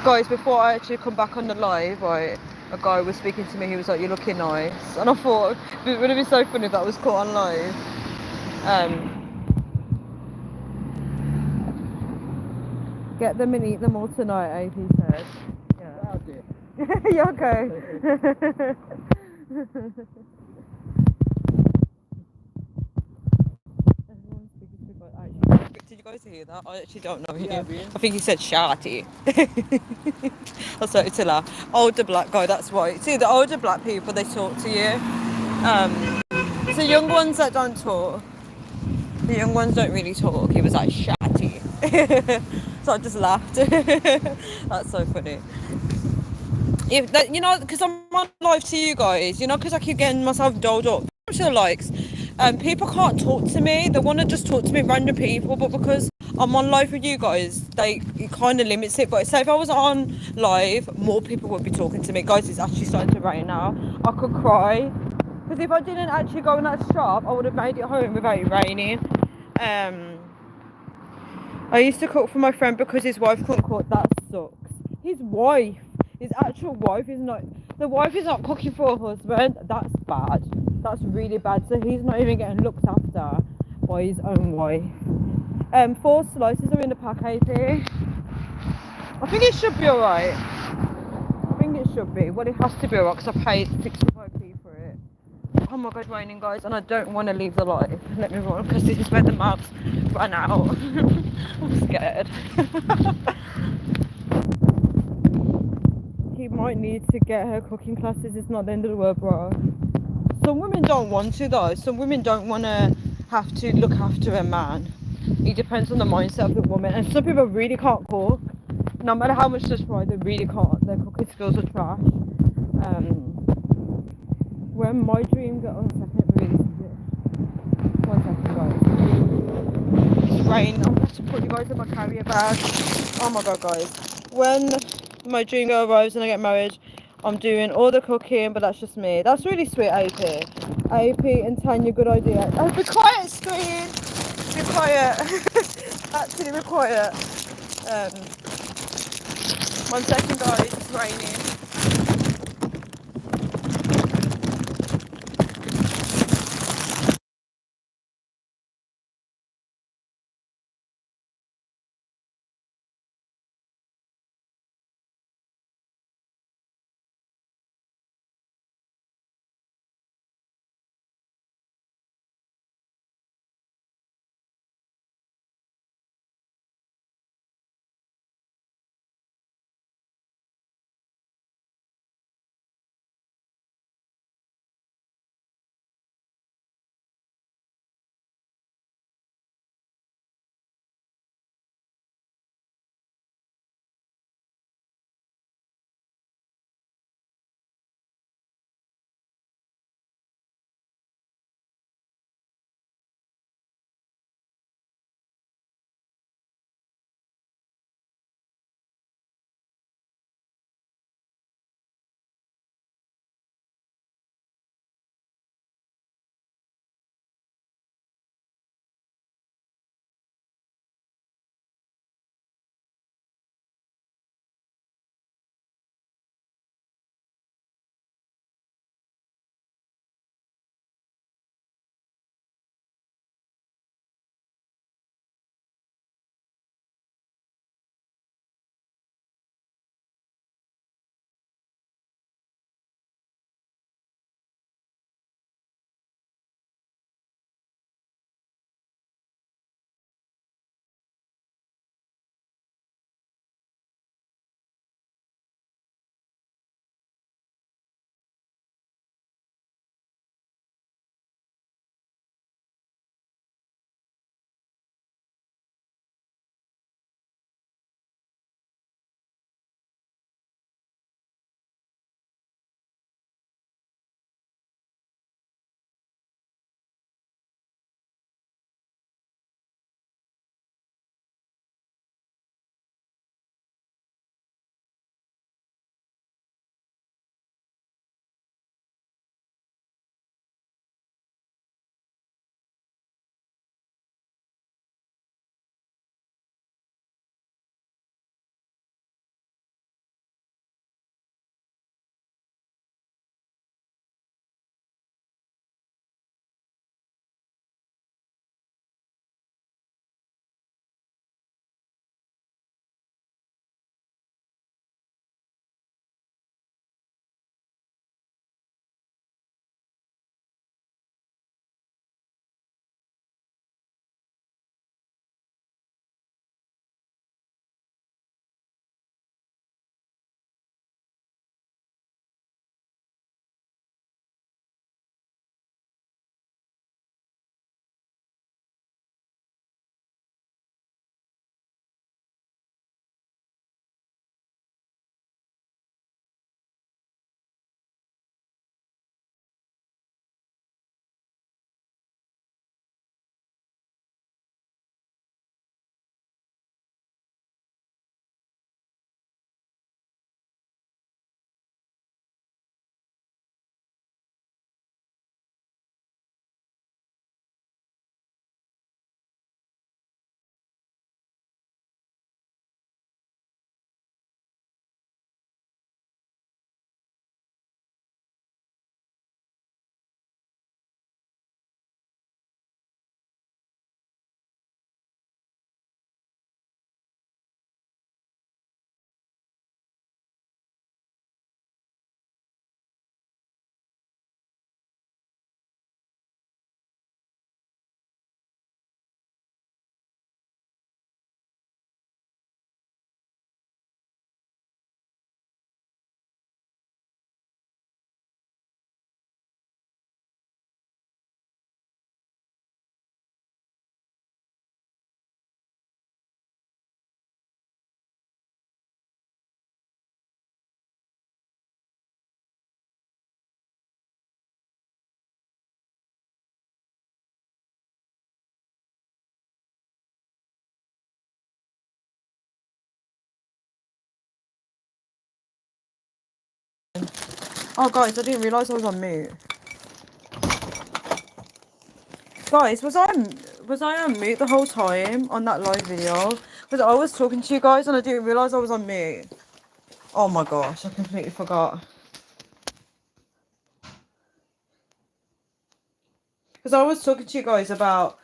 Guys, before I actually come back on the live, right, a guy was speaking to me, he was like, "You're looking nice." And I thought it would have been so funny if that was caught on live. Get them and eat them all tonight, AP said. Yeah. Yeah, okay. Everyone's speaking to me, but did you guys hear that? I actually don't know him. I think he said shawty. I started to laugh. Older black guy, that's why. See, the older black people, they talk to you. It's the young ones that don't talk. The young ones don't really talk. He was like shawty. So I just laughed. That's so funny. If that, because I'm on live to you guys, because I keep getting myself doled up. Sure likes. People can't talk to me. They want to just talk to me, random people, but because I'm on live with you guys, it kind of limits it. But say if I was on live, more people would be talking to me. Guys, it's actually starting to rain now. I could cry because if I didn't actually go in that shop, I would have made it home without it raining. I used to cook for my friend because his wife couldn't cook. That sucks. His wife, his actual wife, is not. The wife is not cooking for her husband. That's bad. That's really bad. So he's not even getting looked after by his own wife. 4 slices are in the pack, AP. I think it should be alright. I think it should be. Well, it has to be alright because I paid 65p for it. Oh my god, raining, guys, and I don't want to leave the live. Let me run because this is where the maps ran out. I'm scared. He might need to get her cooking classes. It's not the end of the world, bro. Some women don't want to, though. Some women don't want to have to look after a man. It depends on the mindset of the woman. And some people really can't cook. No matter how much they try, they really can't. Their cooking skills are trash. When my dream girl, 1 second, guys. It's rain. I'm going to put you guys in my carrier bag. Oh my god, guys. When my dream girl arrives and I get married, I'm doing all the cooking, but that's just me. That's really sweet, AP. AP and Tanya, good idea. Oh, be quiet, screen. Be quiet. Actually, be quiet. 1 second, guys. It's raining. Oh, guys, I didn't realise I was on mute. Guys, was I on mute the whole time on that live video? Because I was talking to you guys and I didn't realise I was on mute. Oh my gosh, I completely forgot. Because I was talking to you guys about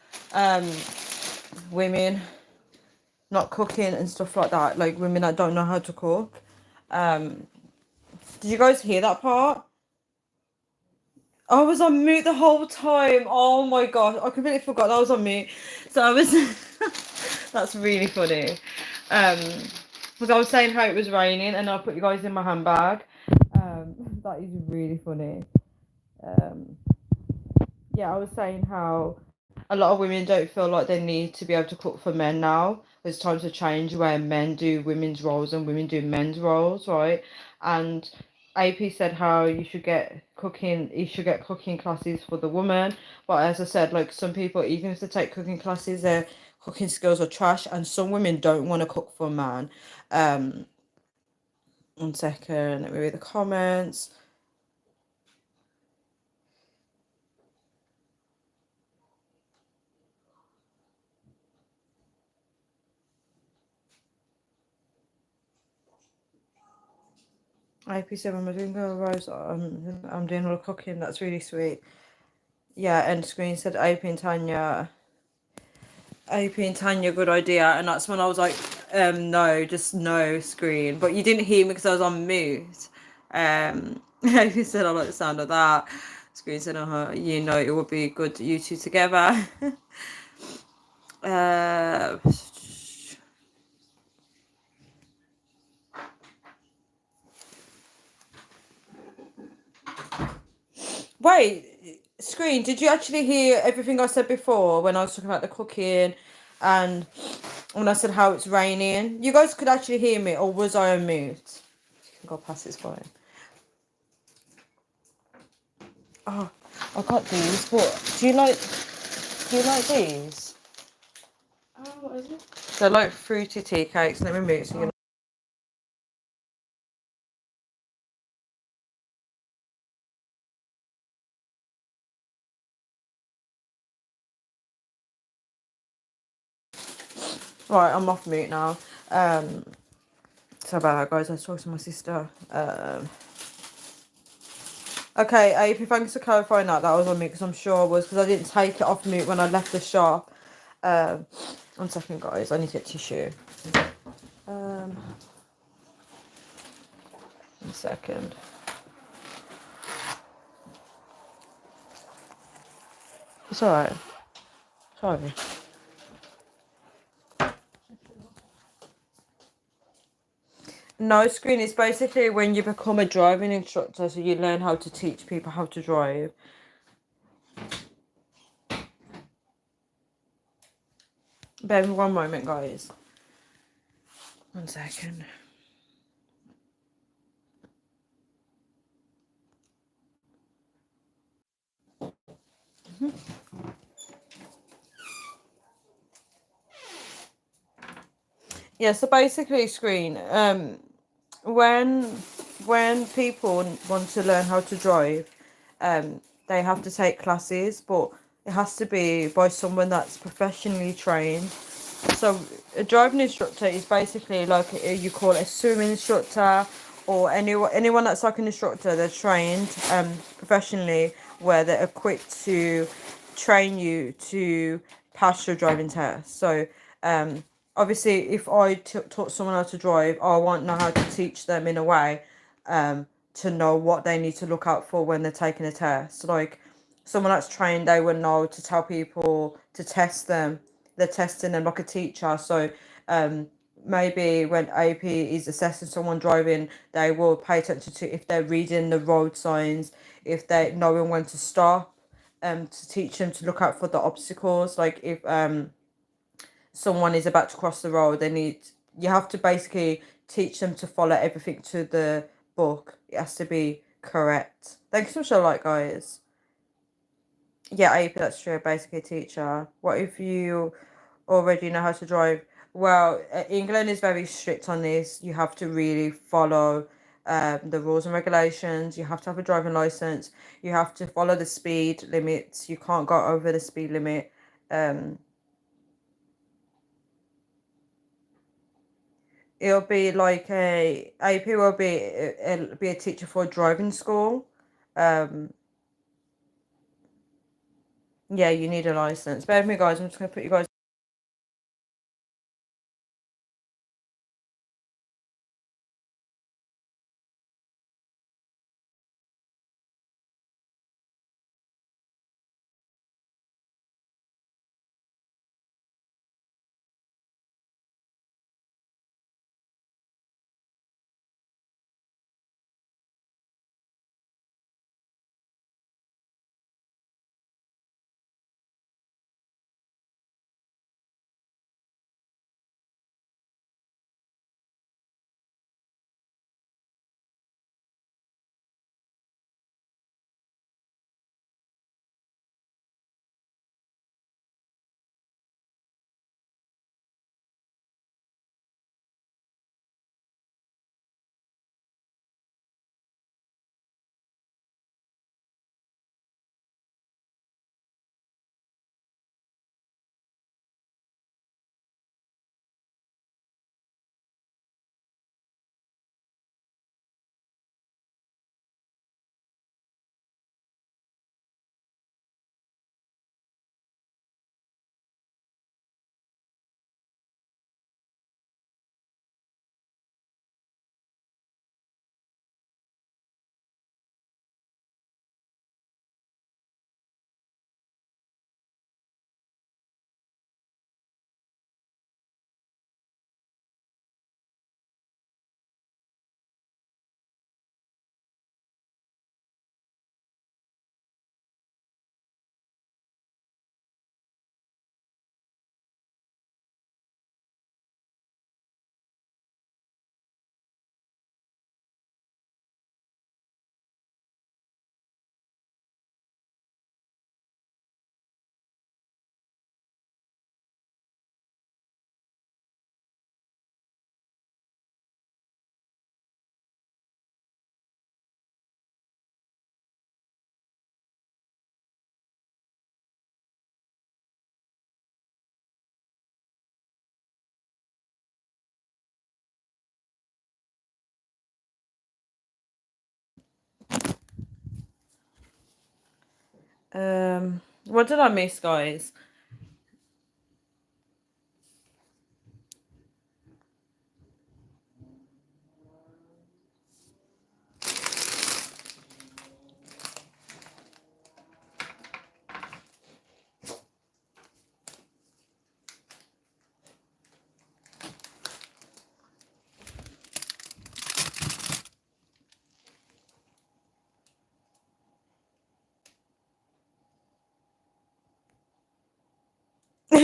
women not cooking and stuff like that, like women that don't know how to cook. Did you guys hear that part? I was on mute the whole time. Oh my gosh, I completely forgot that I was on mute. So I was. That's really funny. Because I was saying how it was raining and I put you guys in my handbag. That is really funny. Um, yeah, I was saying how a lot of women don't feel like they need to be able to cook for men now. There's times to change where men do women's roles and women do men's roles, right? And AP said how you should get cooking classes for the woman. But as I said, like some people, even if they take cooking classes, their cooking skills are trash, and some women don't want to cook for a man. 1 second, let me read the comments. IP7, I'm doing a rose. I'm doing all the cooking. That's really sweet. Yeah, end screen said AP and Tanya. AP and Tanya, good idea. And that's when I was like, no, just no screen. But you didn't hear me because I was on mute. AP said I like the sound of that. Screen said, you know, it would be good you two together. uh, Wait, screen, did you actually hear everything I said before when I was talking about the cooking and when I said how it's raining? You guys could actually hear me, or was I on mute? You can go past this fine. Oh, I got these. What? Do you like these? Oh, what is it? They're like fruity tea cakes. Let me move so you can. Right, I'm off mute now. Sorry about that, guys. I was talking to my sister. Okay, AP, thanks for clarifying that. That was on mute because I'm sure I was, because I didn't take it off mute when I left the shop. 1 second, guys. I need to get tissue. 1 second. It's alright. Sorry. No screen is basically when you become a driving instructor, so you learn how to teach people how to drive. Bear with me 1 moment, guys. 1 second. Yeah, so basically, screen. When people want to learn how to drive, they have to take classes, but it has to be by someone that's professionally trained. So a driving instructor is basically like you call it a swimming instructor, or anyone that's like an instructor. They're trained professionally, where they're equipped to train you to pass your driving test. So obviously, if I taught someone how to drive, I won't know how to teach them in a way to know what they need to look out for when they're taking a test. Like someone that's trained, they would know to tell people to test them. They're testing them like a teacher. So maybe when AP is assessing someone driving, they will pay attention to if they're reading the road signs, if they're knowing when to stop, to teach them to look out for the obstacles. Like if someone is about to cross the road, you have to basically teach them to follow everything to the book. It has to be correct. Thanks so much for like, guys. Yeah, AP, that's true. Basically, a teacher. What if you already know how to drive? Well, England is very strict on this. You have to really follow the rules and regulations. You have to have a driving license. You have to follow the speed limits. You can't go over the speed limit. Um, it'll be like a AP will be it'll be a teacher for a driving school. Um, yeah, you need a license. Bear with me, guys. I'm just gonna put you guys. What did I miss, guys?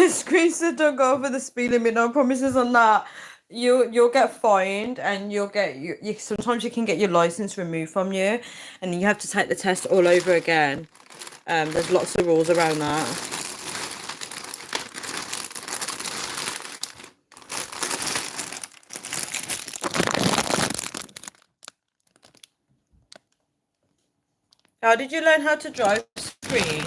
Screech said don't go over the speed limit. No promises on that. You'll get fined and you'll get you sometimes you can get your license removed from you and you have to take the test all over again. There's lots of rules around that. How did you learn how to drive, Screen?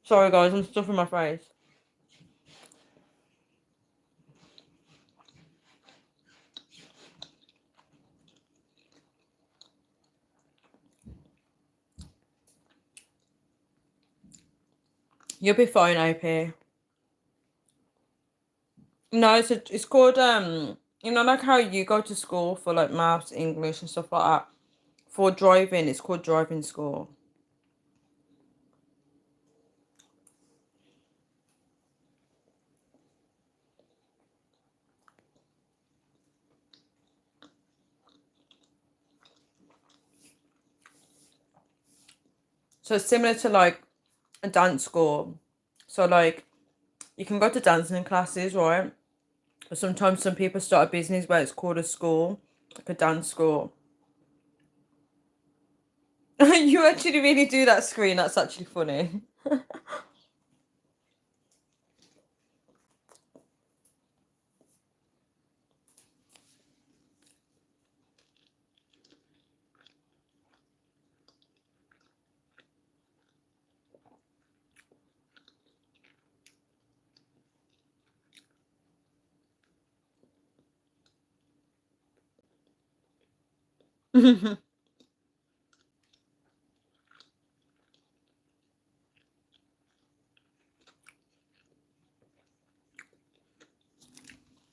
Sorry, guys, I'm stuffing my face. You'll be fine, AP. No, it's called You know, like how you go to school for like maths, English, and stuff like that. For driving, it's called driving school. So it's similar to like a dance school. So like you can go to dancing classes, right? But sometimes some people start a business where it's called a school, like a dance school. You actually really do that screen. That's actually funny.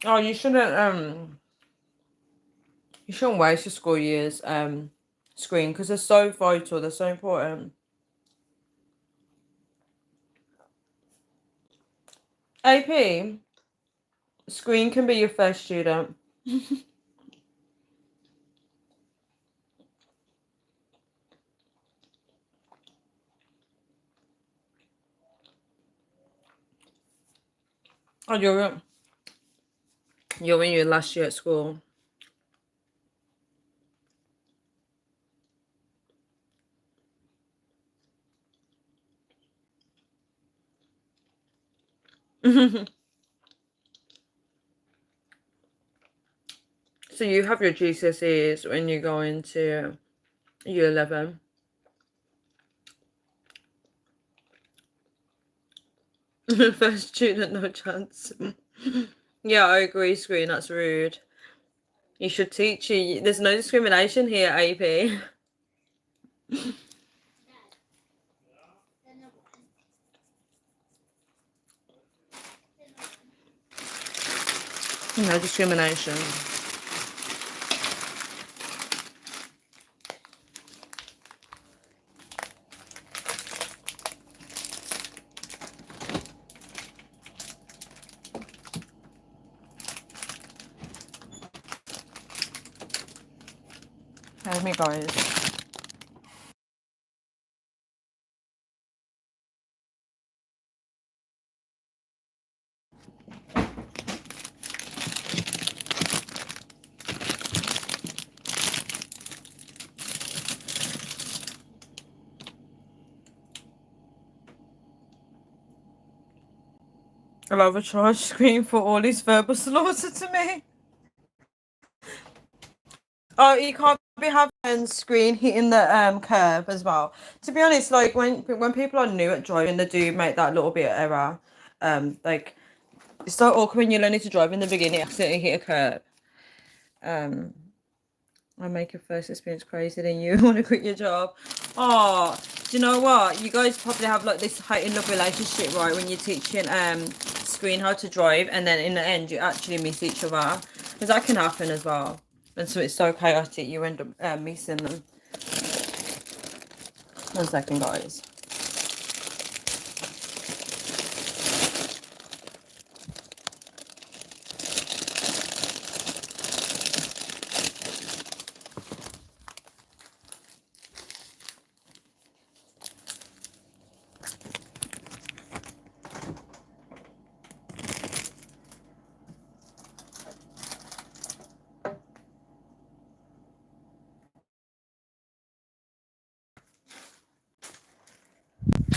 Oh, you shouldn't waste your school years screen because they're so vital, they're so important. AP screen can be your first student. Oh, you're in your last year at school. So you have your GCSEs when you go into year 11. First student, no chance. Yeah, I agree, screen. That's rude. You should teach you. There's no discrimination here, AP. No discrimination. Tell me, guys. I'll have a charge screen for all his verbal slaughter to me. Oh, you can't be having screen hitting the curb as well. To be honest, like when people are new at driving, they do make that little bit of error. Like it's so awkward when you're learning to drive in the beginning, accidentally hit a curb. I make your first experience crazy, then you want to quit your job. Oh, do you know what? You guys probably have like this hate and love relationship, right? When you're teaching screen how to drive, and then in the end you actually miss each other, because that can happen as well. And so it's so chaotic, you end up missing them. 1 second, guys.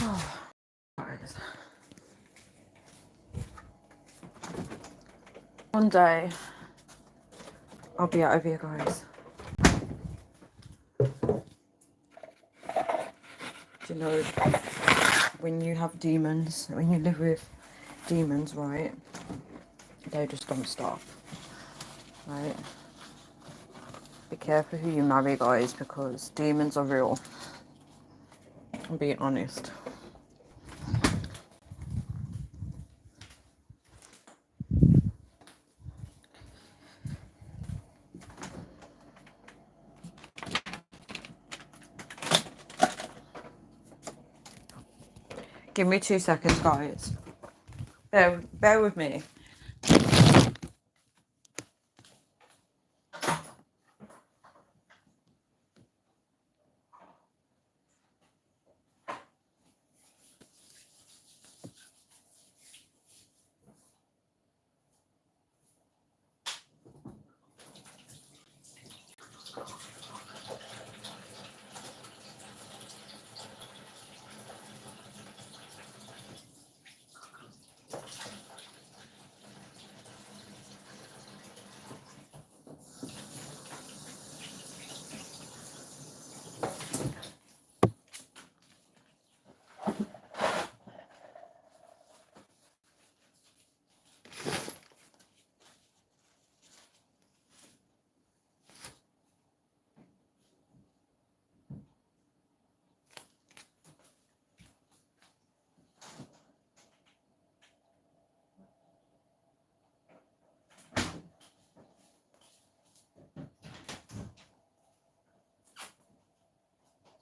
Oh, guys. One day I'll be out of here, guys. Do you know, when you have demons, when you live with demons, right? They just don't stop, right? Be careful who you marry, guys, because demons are real. I'm being honest. Give me 2 seconds, guys. Bear with me.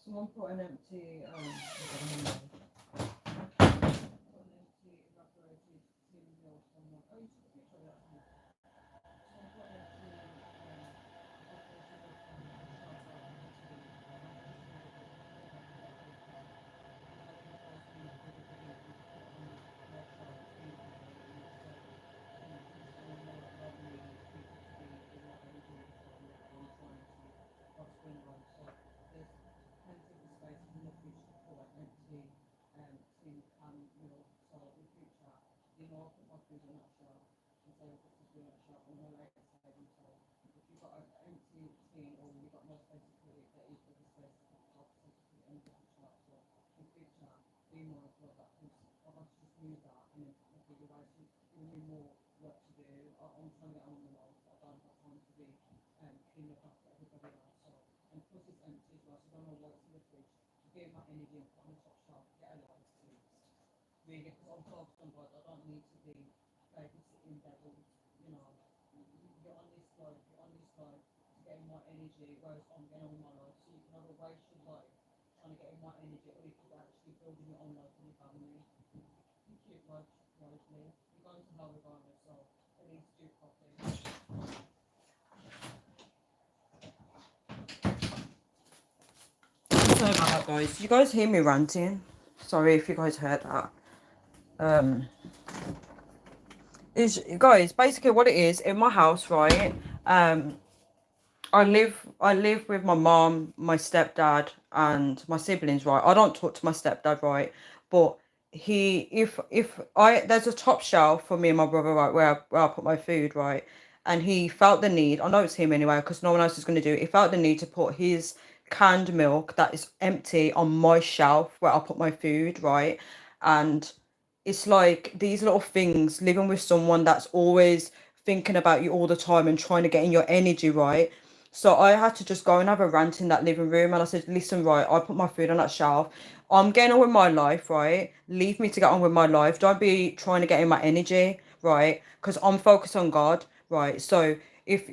Someone put an empty Sorry about that, guys. You guys hear me ranting? Sorry if you guys heard that. Um, is guys basically what it is in my house, right? I live with my mom, my stepdad, and my siblings, right? I don't talk to my stepdad, right? But he, if I there's a top shelf for me and my brother, right, where I put my food, right? And he felt the need. I know it's him anyway, because no one else is gonna do it. He felt the need to put his canned milk that is empty on my shelf where I put my food, right? And it's like these little things, living with someone that's always thinking about you all the time and trying to get in your energy, right? So I had to just go and have a rant in that living room, and I said, listen, right, I put my food on that shelf. I'm getting on with my life, right? Leave me to get on with my life. Don't be trying to get in my energy, right? Because I'm focused on God, right? So if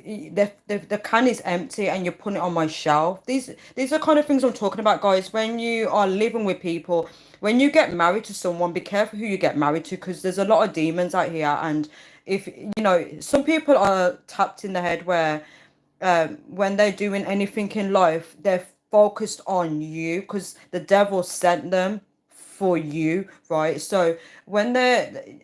the can is empty and you're putting it on my shelf, these are kind of things I'm talking about, guys. When you are living with people, when you get married to someone, be careful who you get married to, because there's a lot of demons out here. And if some people are tapped in the head where when they're doing anything in life, they're focused on you because the devil sent them for you, right? So when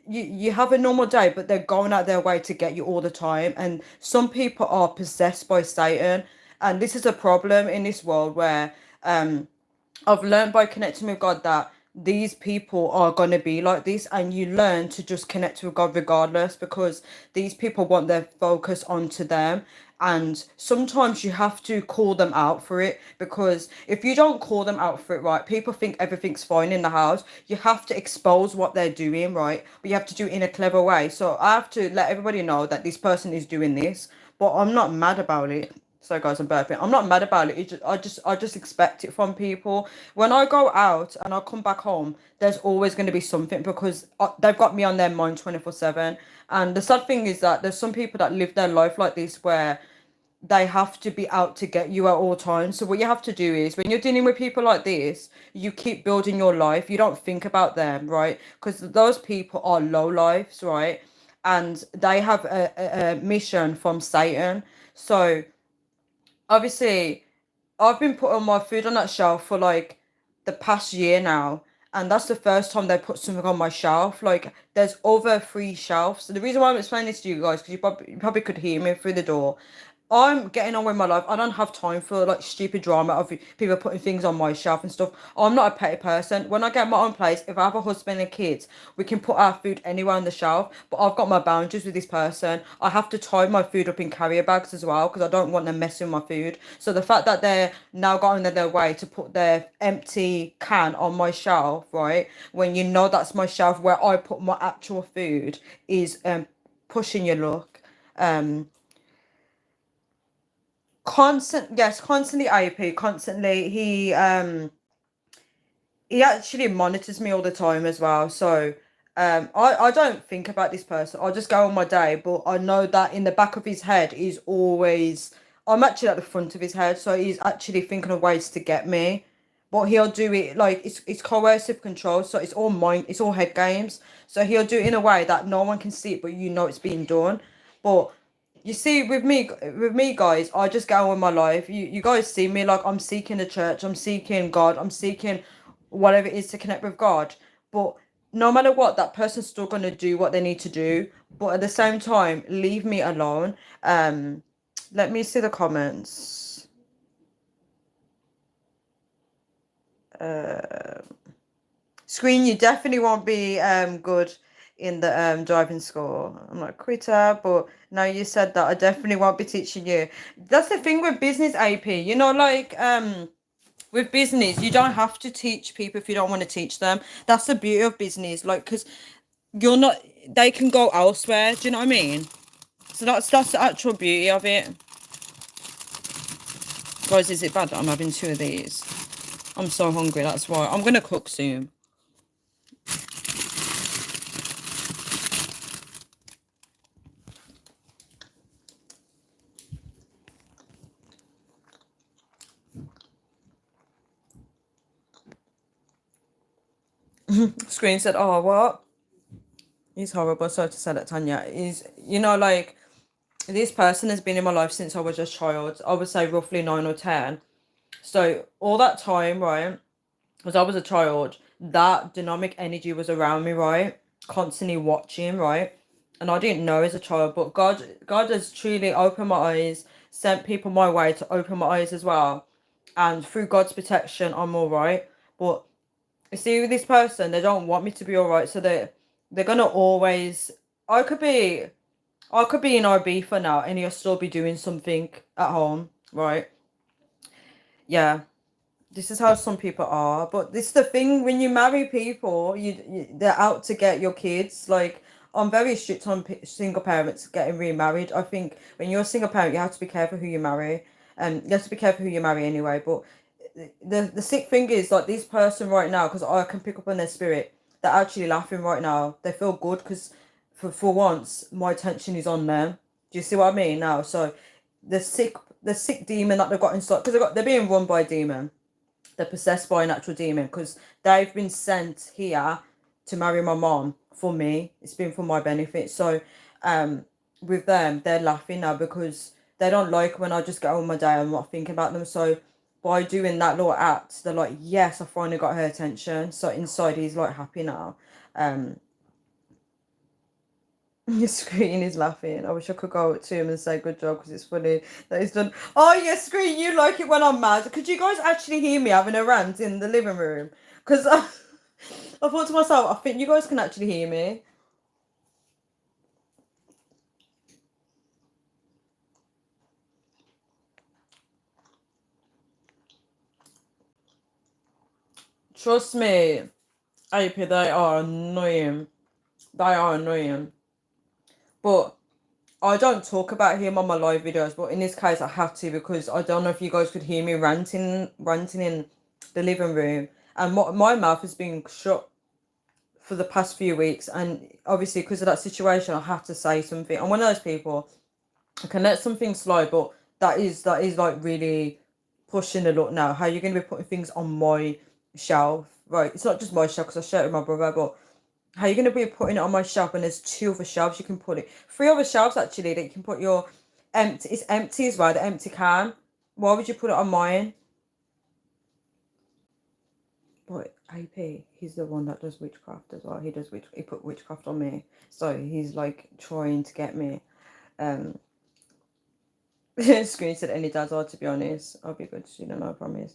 you have a normal day, but they're going out their way to get you all the time, and some people are possessed by Satan, and this is a problem in this world where I've learned by connecting with God that these people are going to be like this, and you learn to just connect with God regardless, because these people want their focus onto them. And sometimes you have to call them out for it, because if you don't call them out for it, right, people think everything's fine in the house. You have to expose what they're doing, right? But you have to do it in a clever way. So I have to let everybody know that this person is doing this, but I'm not mad about it. So guys, I'm burping. I'm not mad about it. I just expect it from people. When I go out and I come back home, there's always going to be something, because they've got me on their mind 24/7. And the sad thing is that there's some people that live their life like this, where they have to be out to get you at all times. So what you have to do is when you're dealing with people like this, you keep building your life. You don't think about them, right? Because those people are low lives, right? And they have a mission from Satan. So obviously I've been putting my food on that shelf for like the past year now, and that's the first time they put something on my shelf. Like, there's over three shelves. So the reason why I'm explaining this to you guys, because you probably could hear me through the door. I'm getting on with my life. I don't have time for like stupid drama of people putting things on my shelf and stuff. I'm not a petty person. When I get my own place, if I have a husband and kids, we can put our food anywhere on the shelf. But I've got my boundaries with this person. I have to tie my food up in carrier bags as well because I don't want them messing with my food. So the fact that they're now going their way to put their empty can on my shelf, right? When you know that's my shelf where I put my actual food is pushing your luck. Um constantly AP, constantly he actually monitors me all the time as well. So I don't think about this person. I just go on my day, but I know that in the back of his head is always, I'm actually at the front of his head, so he's actually thinking of ways to get me. But he'll do it like it's coercive control, so it's all mind, it's all head games. So he'll do it in a way that no one can see it, but you know it's being done. But you see, with me, guys, I just go on with my life. You guys see me like I'm seeking the church, I'm seeking God, I'm seeking whatever it is to connect with God. But no matter what, that person's still gonna do what they need to do. But at the same time, leave me alone. Let me see the comments. Screen, you definitely won't be good in the driving school. I'm not a quitter, but now you said that, I definitely won't be teaching you. That's the thing with business AP. You know, like with business, you don't have to teach people if you don't want to teach them. That's the beauty of business, like, because you're not, they can go elsewhere. Do you know what I mean? So that's the actual beauty of it. Guys, is it bad that I'm having two of these? I'm so hungry. That's why I'm gonna cook soon. Screen said, "Oh, what? He's horrible." Sorry to say that, Tanya. Is, you know, like, this person has been in my life since I was a child. I would say roughly 9 or 10. So all that time, right, as I was a child, that dynamic energy was around me, right, constantly watching, right, and I didn't know as a child. But God has truly opened my eyes, sent people my way to open my eyes as well, and through God's protection, I'm all right. But you see, with this person, they don't want me to be all right, so they're gonna always. I could be I could be in IB for now, and he'll still be doing something at home, right? Yeah, this is how some people are. But this is the thing: when you marry people, they're out to get your kids. Like, I'm very strict on single parents getting remarried. I think when you're a single parent, you have to be careful who you marry, and you have to be careful who you marry anyway. But the sick thing is, like, this person right now, because I can pick up on their spirit, they're actually laughing right now. They feel good because for once my attention is on them. Do you see what I mean now? So the sick demon that they've got inside, because they're being run by a demon, they're possessed by an actual demon, because they've been sent here to marry my mom for me. It's been for my benefit. So with them, they're laughing now because they don't like when I just get on my day and not thinking about them. So by doing that little act, they're like, yes, I finally got her attention. So inside he's like happy now. Your screen is laughing. I wish I could go to him and say good job, because it's funny that he's done. Oh, your screen, you like it when I'm mad. Could you guys actually hear me having a rant in the living room? Because I thought to myself, I think you guys can actually hear me. Trust me, AP, they are annoying. They are annoying. But I don't talk about him on my live videos, but in this case I have to, because I don't know if you guys could hear me ranting in the living room, and my mouth has been shut for the past few weeks, and obviously because of that situation I have to say something. I'm one of those people, I can let something slide, but that is like really pushing the luck now. How you're going to be putting things on my shelf, right? It's not just my shelf because I share it with my brother, but how you're going to be putting it on my shelf when there's two other shelves you can put it, three other shelves actually that you can put your empty. It's empty as well, the empty can. Why would you put it on mine? But AP, he's the one that does witchcraft as well. He put witchcraft on me, so he's like trying to get me. Screen said any dads are, to be honest. I'll be a good student, I promise.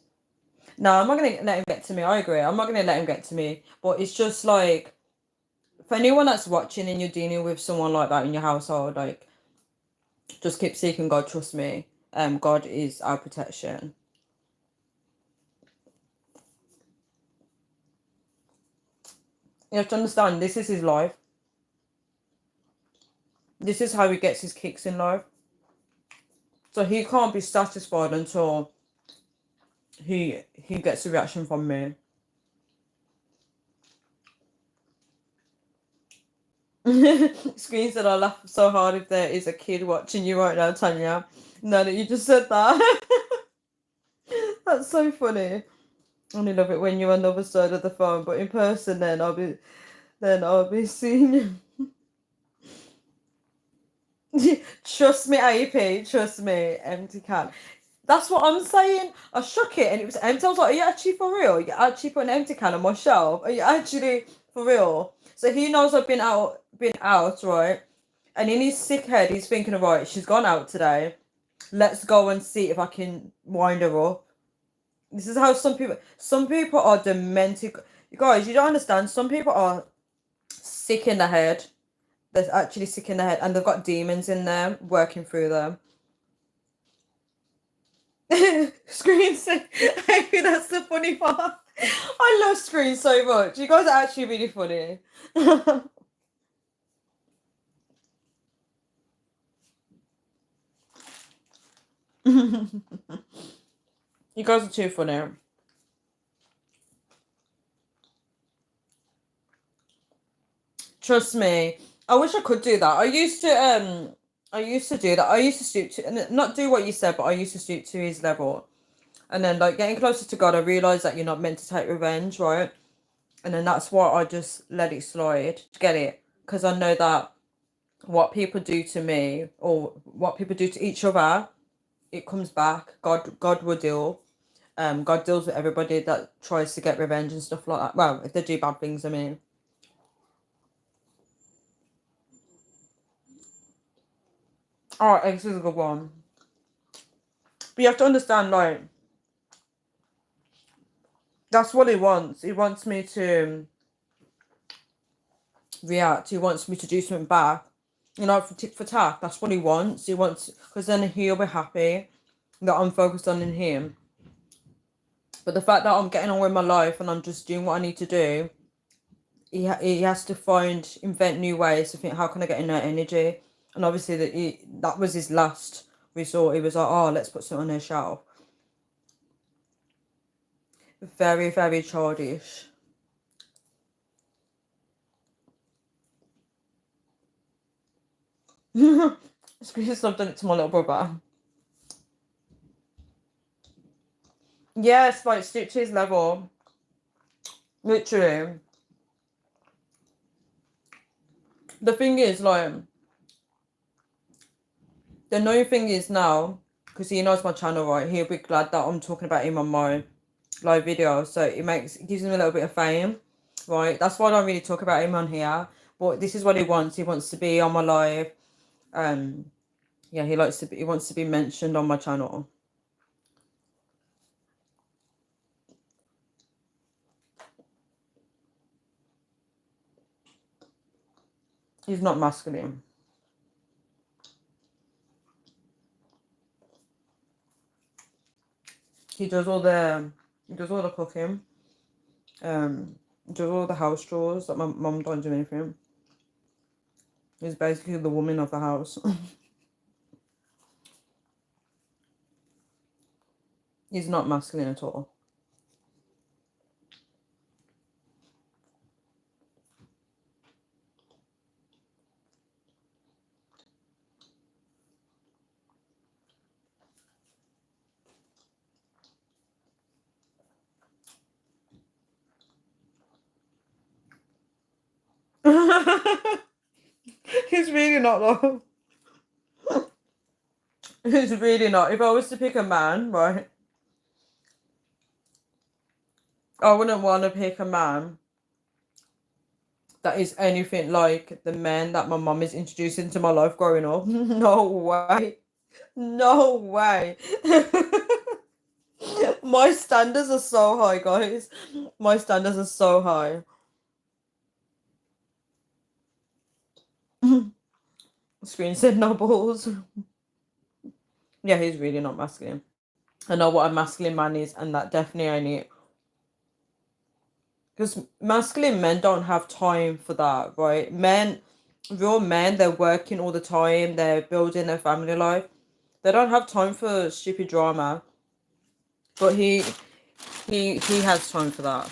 No, I'm not gonna let him get to me. I agree. I'm not gonna let him get to me. But it's just like for anyone that's watching and you're dealing with someone like that in your household, like just keep seeking God. Trust me. God is our protection. You have to understand. This is his life. This is how he gets his kicks in life. So he can't be satisfied until he gets a reaction from me. Screen said I laugh so hard if there is a kid watching you right now, Tanya. No, that you just said that. That's so funny. I only love it when you're on the other side of the phone, but in person then I'll be seeing you. Trust me, AP, trust me, empty can. That's what I'm saying. I shook it and it was empty. I was like, are you actually for real? You actually put an empty can on my shelf? Are you actually for real? So he knows I've been out, right? And in his sick head, he's thinking, right, she's gone out today. Let's go and see if I can wind her up. This is how some people are demented. You guys, you don't understand. Some people are sick in the head. They're actually sick in the head and they've got demons in there working through them. Screen say, maybe that's the funny part. I love Screen so much. You guys are actually really funny. You guys are too funny. Trust me. I wish I could do that. I used to do that. I used to stoop to not do what you said, but I used to stoop to his level. And then like getting closer to God, I realised that you're not meant to take revenge, right? And then that's why I just let it slide. Get it? Because I know that what people do to me or what people do to each other, it comes back. God will deal. God deals with everybody that tries to get revenge and stuff like that. Well, if they do bad things, I mean. Alright, this is a good one. But you have to understand, like, that's what he wants. He wants me to react. He wants me to do something back. You know, for tit for tat. That's what he wants. He wants, because then he'll be happy that I'm focused on in him. But the fact that I'm getting on with my life and I'm just doing what I need to do, he has to invent new ways to think, how can I get in that energy? And obviously that was his last resort. He was like, oh, let's put something on her shelf. Very, very childish. It's because I've done it to my little brother. Yes, like stoop to his level. Literally. The thing is, like, the annoying thing is now, because he knows my channel, right? He'll be glad that I'm talking about him on my live video. So it gives him a little bit of fame, right? That's why I don't really talk about him on here. But this is what he wants. He wants to be on my live. Yeah, he wants to be mentioned on my channel. He's not masculine. He does all the cooking. Does all the house chores. Like my mum don't do anything. He's basically the woman of the house. He's not masculine at all. He's really not though. He's really not. If I was to pick a man, right, I wouldn't want to pick a man that is anything like the men that my mum is introducing to my life growing up. No way. No way. My standards are so high, guys. My standards are so high. Screen said no balls. Yeah, he's really not masculine. I know what a masculine man is, and that definitely ain't it. Because masculine men don't have time for that, right? Real men, they're working all the time, they're building their family life. They don't have time for stupid drama. But he has time for that.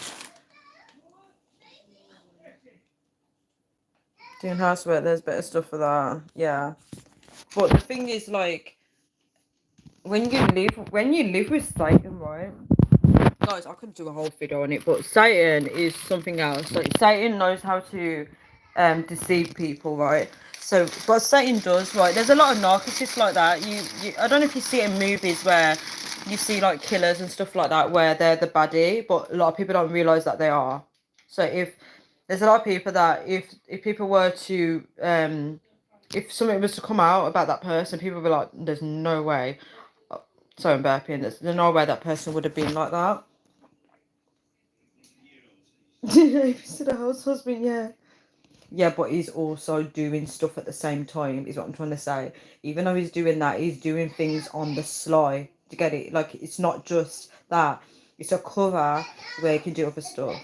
Doing housework, there's better stuff for that. Yeah. But the thing is, like, when you live with Satan, right? Guys, I could do a whole video on it, but Satan is something else. Like, Satan knows how to deceive people, right? So what Satan does, right, there's a lot of narcissists like that. I don't know if you see it in movies where you see like killers and stuff like that where they're the baddie, but a lot of people don't realize that they are. So if there's a lot of people that if people were to if something was to come out about that person, people would be like, there's no way. So I'm burping. There's no way that person would have been like that. To the house husband, yeah. Yeah, but he's also doing stuff at the same time, is what I'm trying to say. Even though he's doing that, he's doing things on the sly. To get it? Like, it's not just that. It's a cover where he can do other stuff.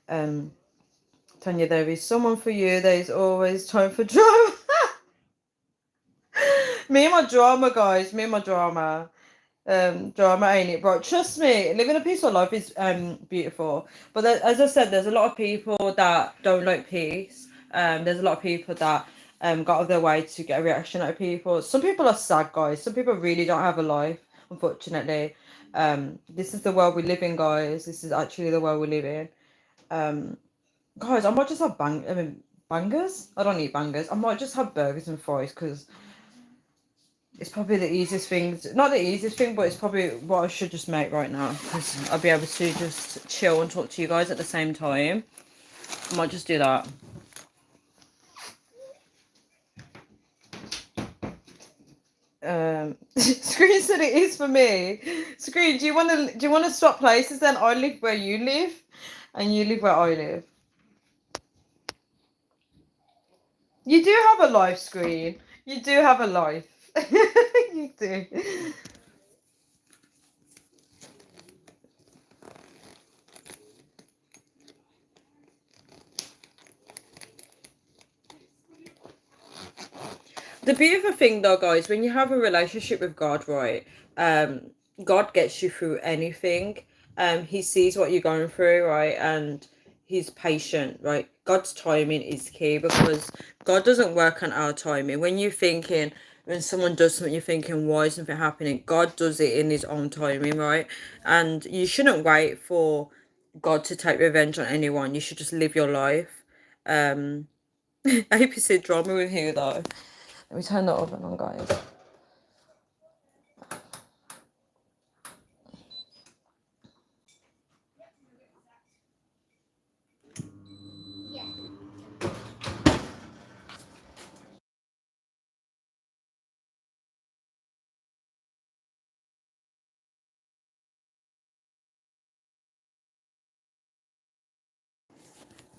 Tanya, there is someone for you. There's always time for drama. Me and my drama, guys. Me and my drama. Drama, ain't it, bro? Trust me, living a peaceful life is beautiful. But as I said, there's a lot of people that don't like peace. There's a lot of people that go out of their way to get a reaction out of people. Some people are sad, guys. Some people really don't have a life, unfortunately. This is the world we live in, guys. This is actually the world we live in. Guys, I might just have bangers. I don't eat bangers. I might just have burgers and fries because it's probably the easiest thing. Not the easiest thing, but it's probably what I should just make right now because I'll be able to just chill and talk to you guys at the same time. I might just do that. Screen said it is for me. Screen, do you want to swap places? Then I live where you live, and you live where I live. You do have a life, Screen. You do have a life. You do. The beautiful thing though, guys, when you have a relationship with God, right, God gets you through anything. He sees what you're going through, right, and he's patient, right? God's timing is key because God doesn't work on our timing. When someone does something, you're thinking, why is something happening? God does it in his own timing, right? And you shouldn't wait for God to take revenge on anyone. You should just live your life. APC drama with you though. Let me turn the oven on, guys.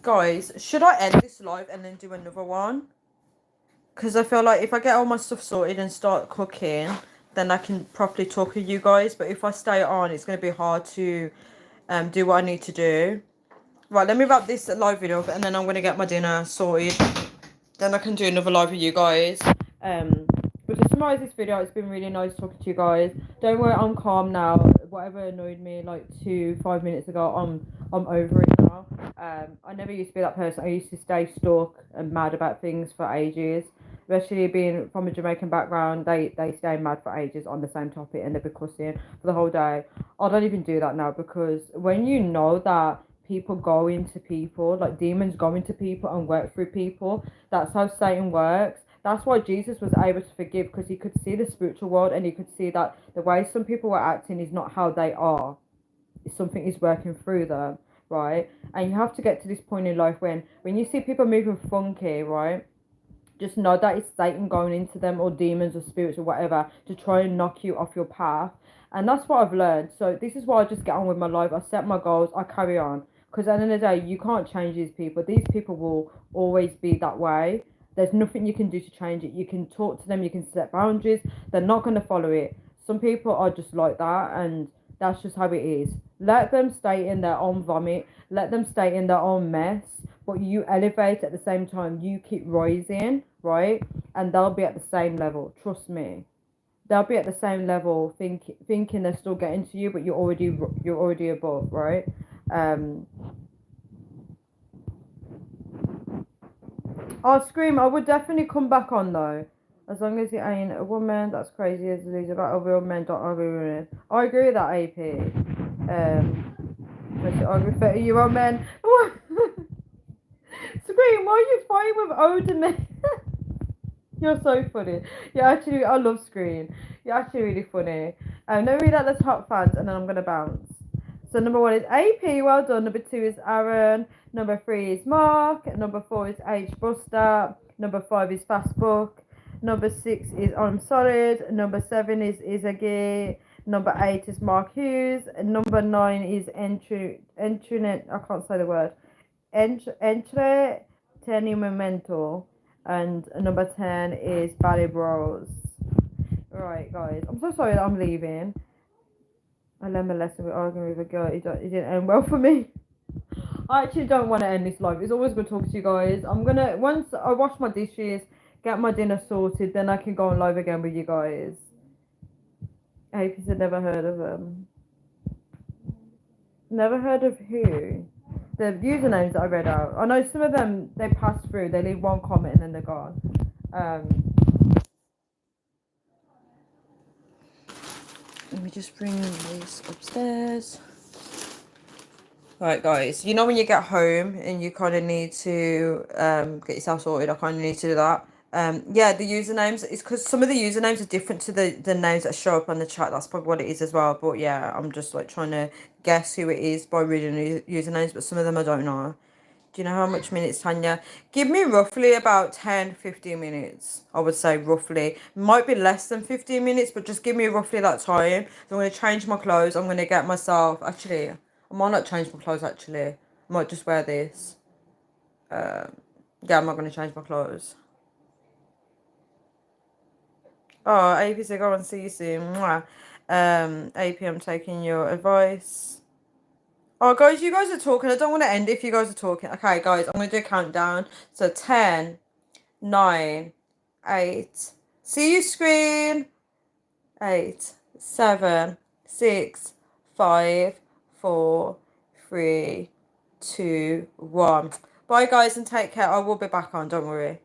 Guys, should I end this live and then do another one? Because I feel like if I get all my stuff sorted and start cooking, then I can properly talk to you guys. But if I stay on, it's going to be hard to do what I need to do. Right, let me wrap this live video up and then I'm going to get my dinner sorted. Then I can do another live with you guys. But to summarize this video, it's been really nice talking to you guys. Don't worry, I'm calm now. Whatever annoyed me like 5 minutes ago, I'm over it now. I never used to be that person. I used to stay stuck and mad about things for ages. Especially being from a Jamaican background, they stay mad for ages on the same topic and they'll be cussing for the whole day. I don't even do that now because when you know that people go into people, like demons go into people and work through people. That's how Satan works. That's why Jesus was able to forgive, because he could see the spiritual world and he could see that the way some people were acting is not how they are. Something is working through them, right? And you have to get to this point in life when you see people moving funky, right? Just know that it's Satan going into them, or demons or spirits or whatever, to try and knock you off your path. And that's what I've learned. So this is why I just get on with my life. I set my goals, I carry on. Because at the end of the day, you can't change these people. These people will always be that way. There's nothing you can do to change it. You can talk to them, you can set boundaries. They're not going to follow it. Some people are just like that, and that's just how it is. Let them stay in their own vomit. Let them stay in their own mess. But you elevate at the same time. You keep rising, right? And they'll be at the same level. Trust me. They'll be at the same level, thinking they're still getting to you, but you're already above, right? I'll scream. I would definitely come back on though. As long as it ain't a woman, that's crazy as it is about real men, don't argue with it. I agree with that, AP. I should argue with 30-year-old men. Scream, why are you fighting with older men? You're so funny. I love Scream. You're actually really funny. Let me read out the top fans and then I'm going to bounce. So number 1 is AP, well done. Number 2 is Aaron. Number 3 is Mark. Number 4 is H Buster. Number 5 is Fastbook. Number 6 is I'm Solid. Number 7 is Izagi. Number 8 is Mark Hughes. Number 9 is Entrenet. I can't say the word. Entre Tenimento. And number 10 is Ballet Bros. Right, guys. I'm so sorry that I'm leaving. I learned my lesson with arguing with a girl. It didn't end well for me. I actually don't want to end this live. It's always good talking to you guys. Once I wash my dishes, get my dinner sorted, then I can go on live again with you guys. AP said never heard of them. Never heard of who? The usernames that I read out. I know some of them, they pass through. They leave one comment and then they're gone. Let me just bring this upstairs. Right, guys. You know when you get home and you kind of need to get yourself sorted, I kind of need to do that. Yeah, the usernames, it's because some of the usernames are different to the names that show up on the chat. That's probably what it is as well. But yeah, I'm just like trying to guess who it is by reading the usernames, but some of them I don't know. Do you know how much minutes, Tanya? Give me roughly about 10-15 minutes, I would say, roughly. Might be less than 15 minutes, but just give me roughly that time. So I'm going to change my clothes. I'm going to get myself... Actually, I might not change my clothes, actually. I might just wear this. Yeah, I'm not going to change my clothes. Oh, AP said, go and see you soon. Mwah. AP, I'm taking your advice. Oh, guys, you guys are talking. I don't want to end if you guys are talking. Okay, guys, I'm going to do a countdown. So 10, 9, 8. See you, screen. 8, 7, 6, 5, 4, 3, 2, 1. Bye, guys, and take care. I will be back on. Don't worry.